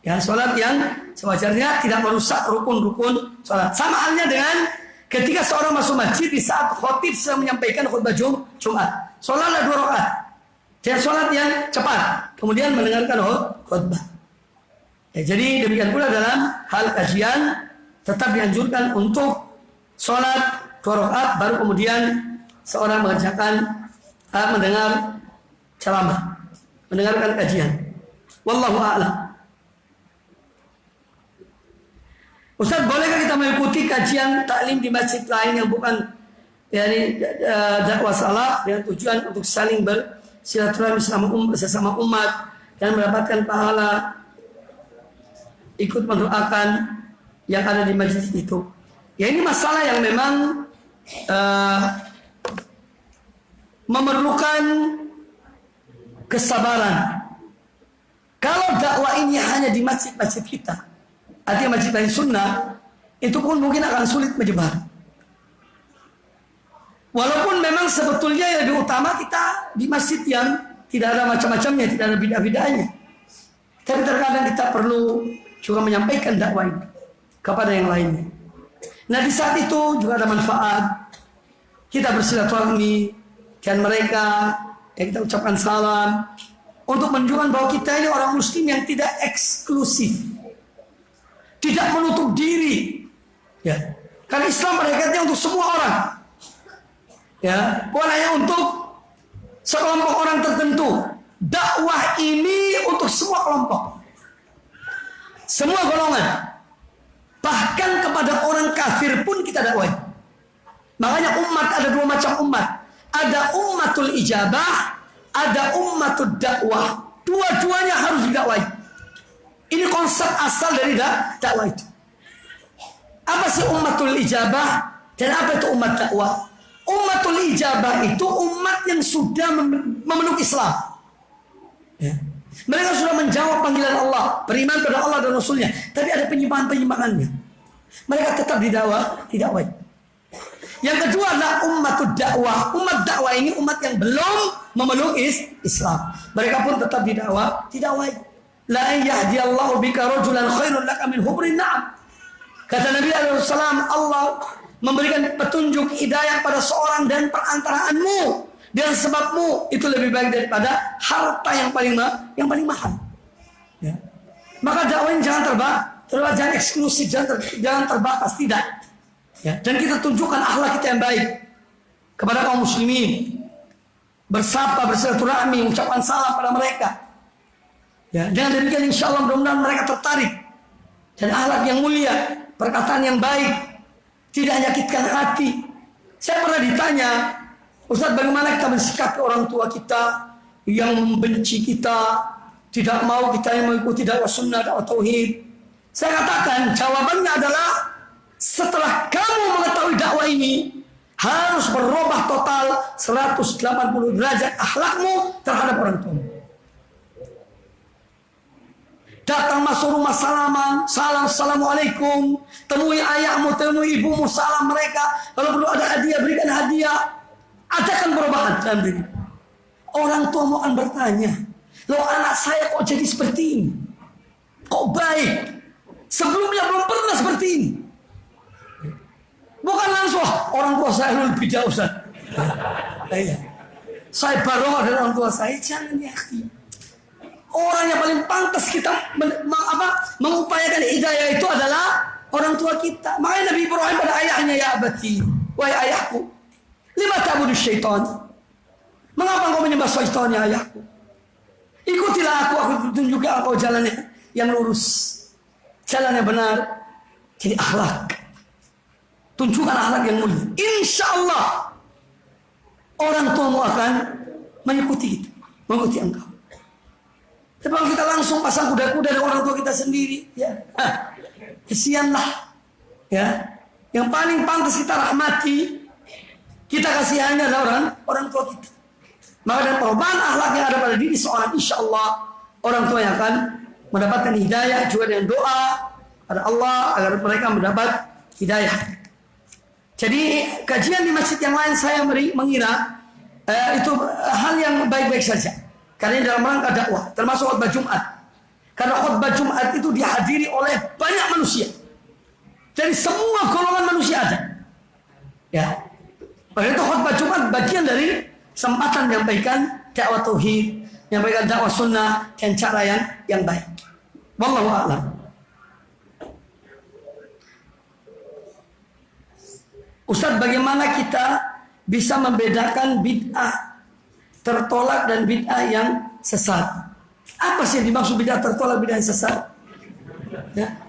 Ya, sholat yang sewajarnya, tidak merusak rukun-rukun sholat. Sama halnya dengan ketika seorang masuk masjid di saat khotib sedang menyampaikan khutbah Jumat. Sholatlah 2 rakaat. Dan sholat yang cepat, kemudian mendengarkan khutbah. Ya, jadi demikian pula dalam hal kajian, tetap dianjurkan untuk sholat 2 rakaat, baru kemudian seorang mengerjakan mendengar ceramah, mendengarkan kajian. Wallahu a'lam. Ustaz, bolehkah kita mengikuti kajian taklim di masjid lain yang bukan dakwah salaf dengan tujuan untuk saling bersilaturahmi sesama umat dan mendapatkan pahala ikut mendoakan yang ada di majlis itu? Ya, ini masalah yang memang memerlukan kesabaran. Kalau dakwah ini hanya di masjid-masjid kita, artinya masjid lain sunnah, itu pun mungkin akan sulit menyebar. Walaupun memang sebetulnya yang lebih utama kita di masjid yang tidak ada macam-macamnya, tidak ada bidah-bidahnya. Tapi terkadang kita perlu juga menyampaikan dakwah ini kepada yang lainnya. Nah, di saat itu juga ada manfaat kita bersilaturahmi dan mereka, yang kita ucapkan salam untuk menunjukkan bahwa kita ini orang muslim yang tidak eksklusif, tidak menutup diri. Ya, karena Islam mereka untuk semua orang. Ya, bukan hanya untuk sekelompok orang tertentu. Dakwah ini untuk semua kelompok, semua golongan. Bahkan kepada orang kafir pun kita dakwah. Makanya umat ada 2 macam umat. Ada ummatul ijabah, ada ummatul dakwah. Dua-duanya harus didakwahi. Ini konsep asal dari dakwah itu. Apa sih ummatul ijabah dan apa itu umat dakwah? Ummatul ijabah itu umat yang sudah memeluk Islam. Ya. Mereka sudah menjawab panggilan Allah, beriman pada Allah dan Rasulnya, tapi ada penyimpangan-penyimpangannya. Mereka tetap didakwahi. Yang kedua adalah ummatul dakwah. Umat dakwah ini umat yang belum memeluk Islam. Mereka pun tetap didakwahi. La yahdiyallahu bika rajulan khairun laka min humrin na'am. Kata Nabi SAW, Allah memberikan petunjuk hidayah pada seorang dan perantaraanmu dan sebabmu itu lebih baik daripada harta yang paling mahal. Ya. Maka dakwah ini jangan jangan eksklusif, jangan terbatas, tidak. Ya. Dan kita tunjukkan akhlak kita yang baik kepada kaum muslimin, bersapa, bersilaturahmi, ucapan salam pada mereka. Ya, dengan demikian insya Allah mudah-mudahan mereka tertarik. Dan akhlak yang mulia, perkataan yang baik, tidak menyakitkan hati. Saya pernah ditanya, Ustaz, bagaimana kita mensikapi orang tua kita yang membenci kita, tidak mau kita yang mengikuti dakwah sunnah, dakwah tauhid. Saya katakan jawabannya adalah setelah kamu mengetahui dakwah ini, harus berubah total 180 derajat akhlakmu terhadap orang tua. Datang masuk rumah salaman, salam, assalamualaikum. Temui ayahmu, temui ibumu, salam mereka. Kalau perlu ada hadiah, berikan hadiah. Adakan perubahan dalam diri. Orang tua akan bertanya, loh anak saya kok jadi seperti ini? Kok baik? Sebelumnya belum pernah seperti ini. Bukan langsung, orang tua saya lebih jauh, Ustaz. Saya baru dari orang tua saya, jangan ya. Orang yang paling pantas kita mengupayakan hidayah itu adalah orang tua kita. Makanya Nabi Ibrahim pada ayahnya, ya abati, wahai ayahku, lima ta'budu syaitan. Mengapa engkau menyembah syaitan, ya ayahku? Ikutilah aku tunjukkan engkau jalan yang lurus, jalan yang benar. Jadi akhlak, tunjukkan akhlak yang mulia. Insya Allah orang tuamu akan mengikuti kita, mengikuti engkau. Tapi kalau kita langsung pasang kuda-kuda dengan orang tua kita sendiri, ya, kesianlah, ya. Yang paling pantas kita rahmati, kita kasihannya adalah orang tua kita. Maka dengan perubahan akhlak yang ada pada diri seorang, insya Allah orang tua yang akan mendapatkan hidayah juga dengan doa pada Allah agar mereka mendapat hidayah. Jadi kajian di masjid yang lain saya mengira itu hal yang baik-baik saja. Karena dalam rangka dakwah, termasuk khutbah Jumat. Karena khutbah Jumat itu dihadiri oleh banyak manusia. Dari semua golongan manusia ada. Ya. Maka itu khutbah Jumat bagian dari kesempatan menyampaikan dakwah tauhid, menyampaikan dakwah sunnah dan cara yang baik. Wallahu a'lam. Ustaz, bagaimana kita bisa membedakan bid'ah tertolak dan bid'ah yang sesat? Apa sih yang dimaksud bid'ah tertolak, bid'ah yang sesat? Ya.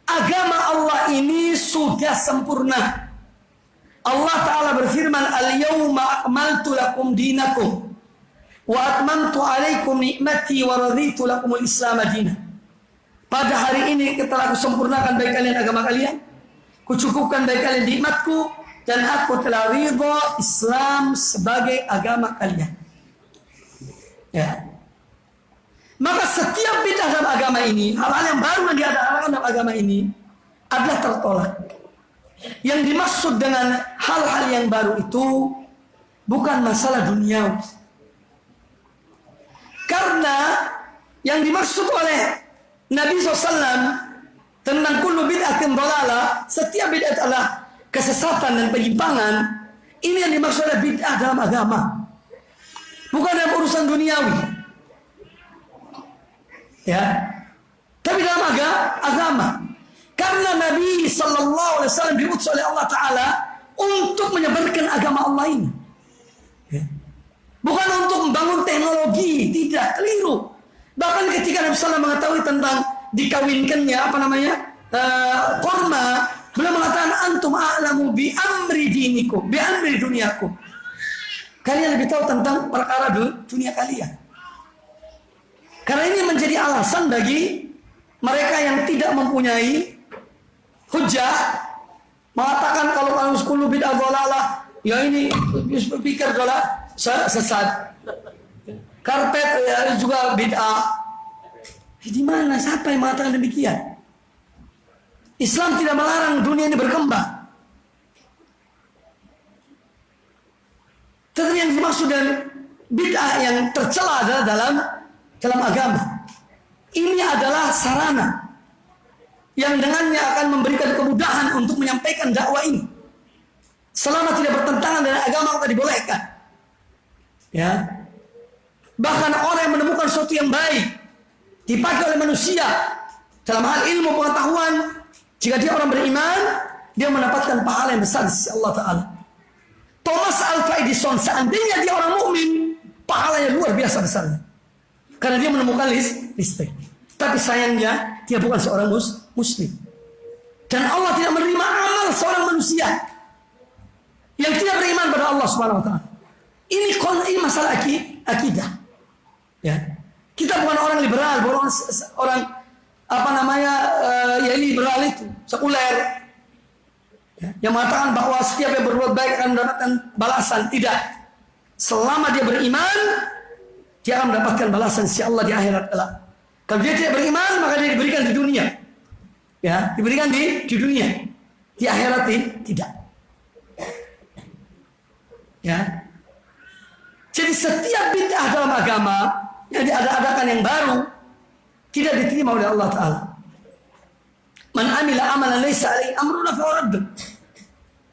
Agama Allah ini sudah sempurna. Allah Ta'ala berfirman, Al-yawma akmaltu lakum dinakum wa atmamtu alaikum ni'mati wa raditu lakumul islam madinah. Pada hari ini telah aku sempurnakan bagi kalian agama kalian, kucukupkan bagi kalian nikmatku, dan aku telah ridha Islam sebagai agama kalian. Ya. Maka setiap bid'ah dalam agama ini, hal-hal yang baru yang diadakan dalam agama ini adalah tertolak. Yang dimaksud dengan hal-hal yang baru itu bukan masalah duniawi. Karena yang dimaksud oleh Nabi SAW tentang kullu bid'atin dhalalah, setiap bid'ah adalah kesesatan dan penyimpangan. Ini yang dimaksud adalah bid'ah dalam agama, bukan dalam urusan duniawi. Ya, tapi dalam agama. Karena Nabi SAW diutus oleh Allah Ta'ala untuk menyebarkan agama Allah ini, ya. Bukan untuk membangun teknologi, tidak, keliru. Bahkan ketika Nabi SAW mengetahui tentang dikawinkannya korma, beliau mengatakan antum a'lamu bi amri dinikum, bi amri dunyakum. Kalian lebih tahu tentang perkara dunia kalian. Karena ini menjadi alasan bagi mereka yang tidak mempunyai hujah mengatakan kalau harus kullu bid'ah dhalalah, ya ini pikir adalah sesat. Karpet ya juga bid'ah. Di mana? Siapa yang mengatakan demikian? Islam tidak melarang dunia ini berkembang. Tetapi yang dimaksud dengan bid'ah yang tercela adalah dalam agama. Ini adalah sarana yang dengannya akan memberikan kemudahan untuk menyampaikan dakwah ini. Selama tidak bertentangan dengan agama, maka dibolehkan. Ya. Bahkan orang yang menemukan sesuatu yang baik dipakai oleh manusia dalam hal ilmu pengetahuan, jika dia orang beriman, dia mendapatkan pahala yang besar di sisi Allah Ta'ala. Thomas Alva Edison, seandainya dia orang mukmin, pahalanya luar biasa besarnya. Karena dia menemukan listrik. Tapi sayangnya dia bukan seorang muslim. Dan Allah tidak menerima amal seorang manusia yang tidak beriman pada Allah Subhanahu wa taala. Ini masalah akidah. Ya. Kita bukan orang liberal, bukan orang ya liberal itu, sekuler. Ya, yang mengatakan bahwa setiap yang berbuat baik akan mendapatkan balasan. Tidak. Selama dia beriman, dia akan mendapatkan balasan si Allah di akhirat kelak. Kalau dia tidak beriman, maka dia diberikan di dunia. Ya, diberikan di dunia. Di akhirat tidak. Ya. Jadi setiap bid'ah dalam agama yang diadakan yang baru tidak diterima oleh Allah Ta'ala. Man amila amalan laysa alaihi amruna fa radd.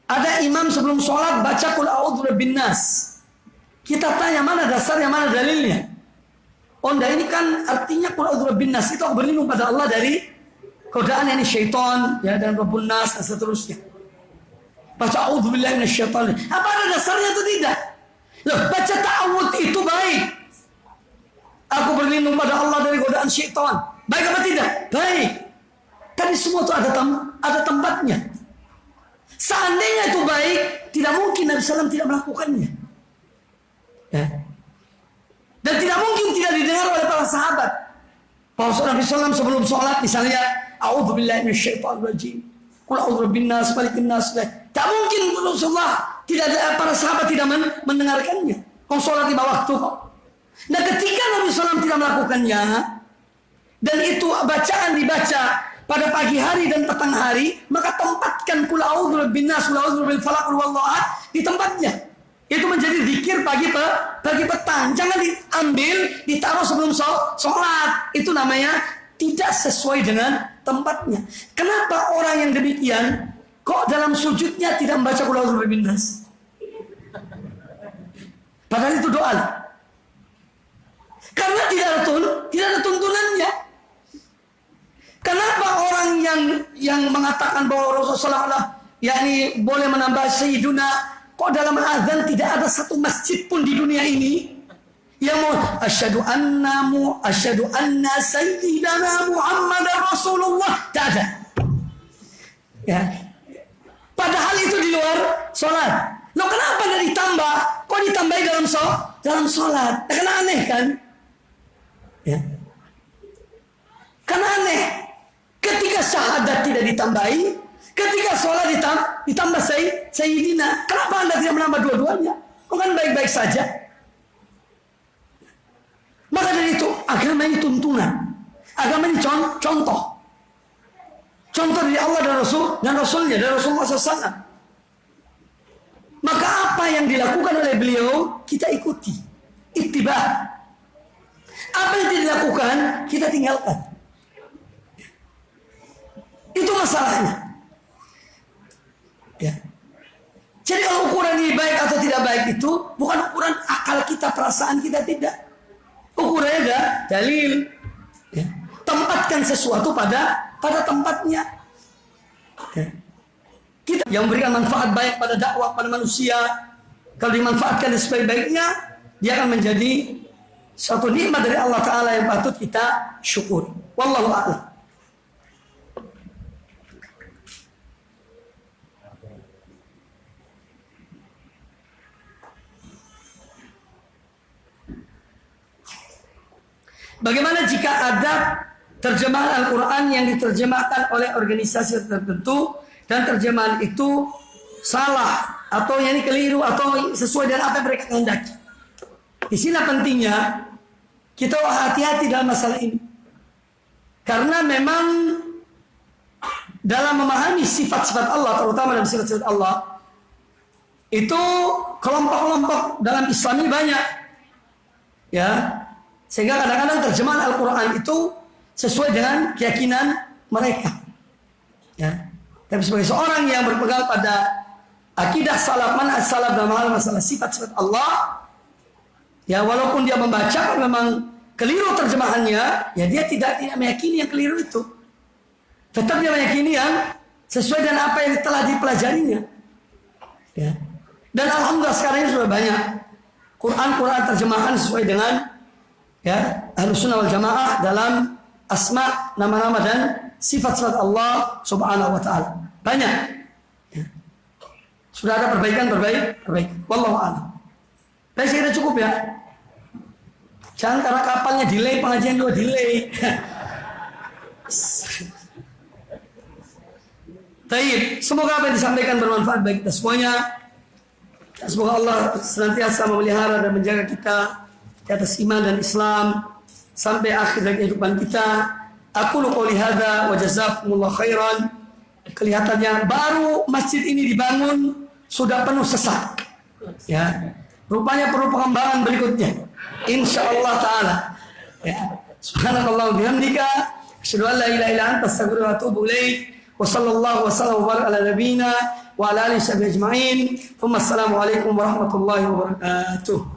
Ada imam sebelum sholat baca qul a'udzu birabbin nas. Kita tanya mana dasarnya, mana dalilnya? Onda ini kan artinya qul a'udzu birabbin nas, itu aku berlindung pada Allah dari godaan ini syaitan, ya, dan rabbun nas dan seterusnya. Baca a'udzu billahi minasyaitonir. Apa ada dasarnya atau tidak? Loh, baca ta'awudz itu baik. Aku berlindung pada Allah dari godaan syaitan. Baik apa tidak? Baik. Tapi semua itu ada tempatnya. Seandainya itu baik, tidak mungkin Nabi SAW tidak melakukannya. Ya. Dan tidak mungkin tidak didengar oleh para sahabat. Bahwa Nabi SAW sebelum sholat misalnya, a'udzubillahi minasyaitonirrajim, qul a'udzu birabbin nas, malikin nas. Tak mungkin Rasulullah para sahabat tidak mendengarkannya. Kau sholat 5 waktu kok. Nah, ketika Nabi SAW tidak melakukannya, dan itu bacaan dibaca pada pagi hari dan petang hari, maka tempatkan qul a'udzu birabbin nas, qul a'udzu birabbil falaq, qul huwallahu ahad di tempatnya. Itu menjadi zikir pagi petang. Jangan diambil, ditaruh sebelum sholat. Itu namanya tidak sesuai dengan tempatnya. Kenapa orang yang demikian kok dalam sujudnya tidak membaca qul a'udzu birabbin nas? Padahal itu doa. Karena tidak ada tuntunannya. Kenapa orang yang mengatakan bahwa Rasulullah yakni boleh menambah sayyiduna, kok dalam azan tidak ada satu masjid pun di dunia ini yang mau asyhadu anna sayyidana Muhammadar Rasulullah? Tak ada. Ya. Padahal itu di luar sholat. Loh, kenapa tidak ditambah? Kok ditambahi dalam sholat? Karena aneh kan? Ya. Karena aneh. Ketika syahadat tidak ditambahi, ketika sholat ditambah sayyidina. Kenapa Anda tidak menambah dua-duanya? Kok kan baik-baik saja? Maka dari itu, agama ini tuntunan. Agama ini contoh. Contoh dari Allah dan Rasulnya, dari Rasulullah SAW. Maka apa yang dilakukan oleh beliau, kita ikuti. Ittiba. Apa yang tidak dilakukan, kita tinggalkan. Itu masalahnya. Ya. Jadi kalau ukuran ini baik atau tidak baik itu bukan ukuran akal kita, perasaan kita, tidak. Ukurannya ada dalil. Ya. Tempatkan sesuatu pada tempatnya. Ya. Kita yang memberikan manfaat baik pada dakwah pada manusia, kalau dimanfaatkan sebaik-baiknya, dia akan menjadi suatu nikmat dari Allah Ta'ala yang patut kita syukur. Wallahu a'lam. Bagaimana jika ada terjemahan Al-Quran yang diterjemahkan oleh organisasi tertentu dan terjemahan itu salah atau yang ini keliru atau sesuai dengan apa yang mereka kehendaki? Di sini pentingnya kita hati-hati dalam masalah ini. Karena memang dalam memahami sifat-sifat Allah, terutama dalam sifat-sifat Allah, itu kelompok-kelompok dalam Islam ini banyak. Ya. Sehingga kadang-kadang terjemahan Al-Quran itu sesuai dengan keyakinan mereka. Ya. Tapi sebagai seorang yang berpegang pada akidah salaf, manhaj salaf dalam hal masalah sifat-sifat Allah, ya walaupun dia membaca memang keliru terjemahannya, ya dia tidak meyakini yang keliru itu. Tetap dia meyakini yang sesuai dengan apa yang telah dipelajarinya. Ya. Dan alhamdulillah sekarang ini sudah banyak Quran terjemahan sesuai dengan ya Ahlussunnah wal Jamaah dalam asma, nama-nama dan sifat-sifat Allah Subhanahu wa taala. Banyak. Ya. Sudah ada perbaikan. Wallahu a'lam. Baik, saya kira cukup ya. Jangan karena kapalnya delay, pengajian juga delay. Baik, semoga apa yang disampaikan bermanfaat bagi kita semuanya. Semoga Allah senantiasa memelihara dan menjaga kita di atas iman dan Islam sampai akhir dari kehidupan kita. Aku qouli hadza wa jazakumullah khairan. Kelihatannya baru masjid ini dibangun sudah penuh sesak. Ya. Rupanya perlu pengembangan berikutnya. Insyaallah taala. Ya. Subhanakallah wa bihamdika asyhadu an la ilaha illa anta astaghfiruka wa atubu ilaik. Wa sallallahu wa sallam wa baraka ala nabiyyina wa ala alihi wa sahbihi ajma'in. Assalamualaikum warahmatullahi wabarakatuh.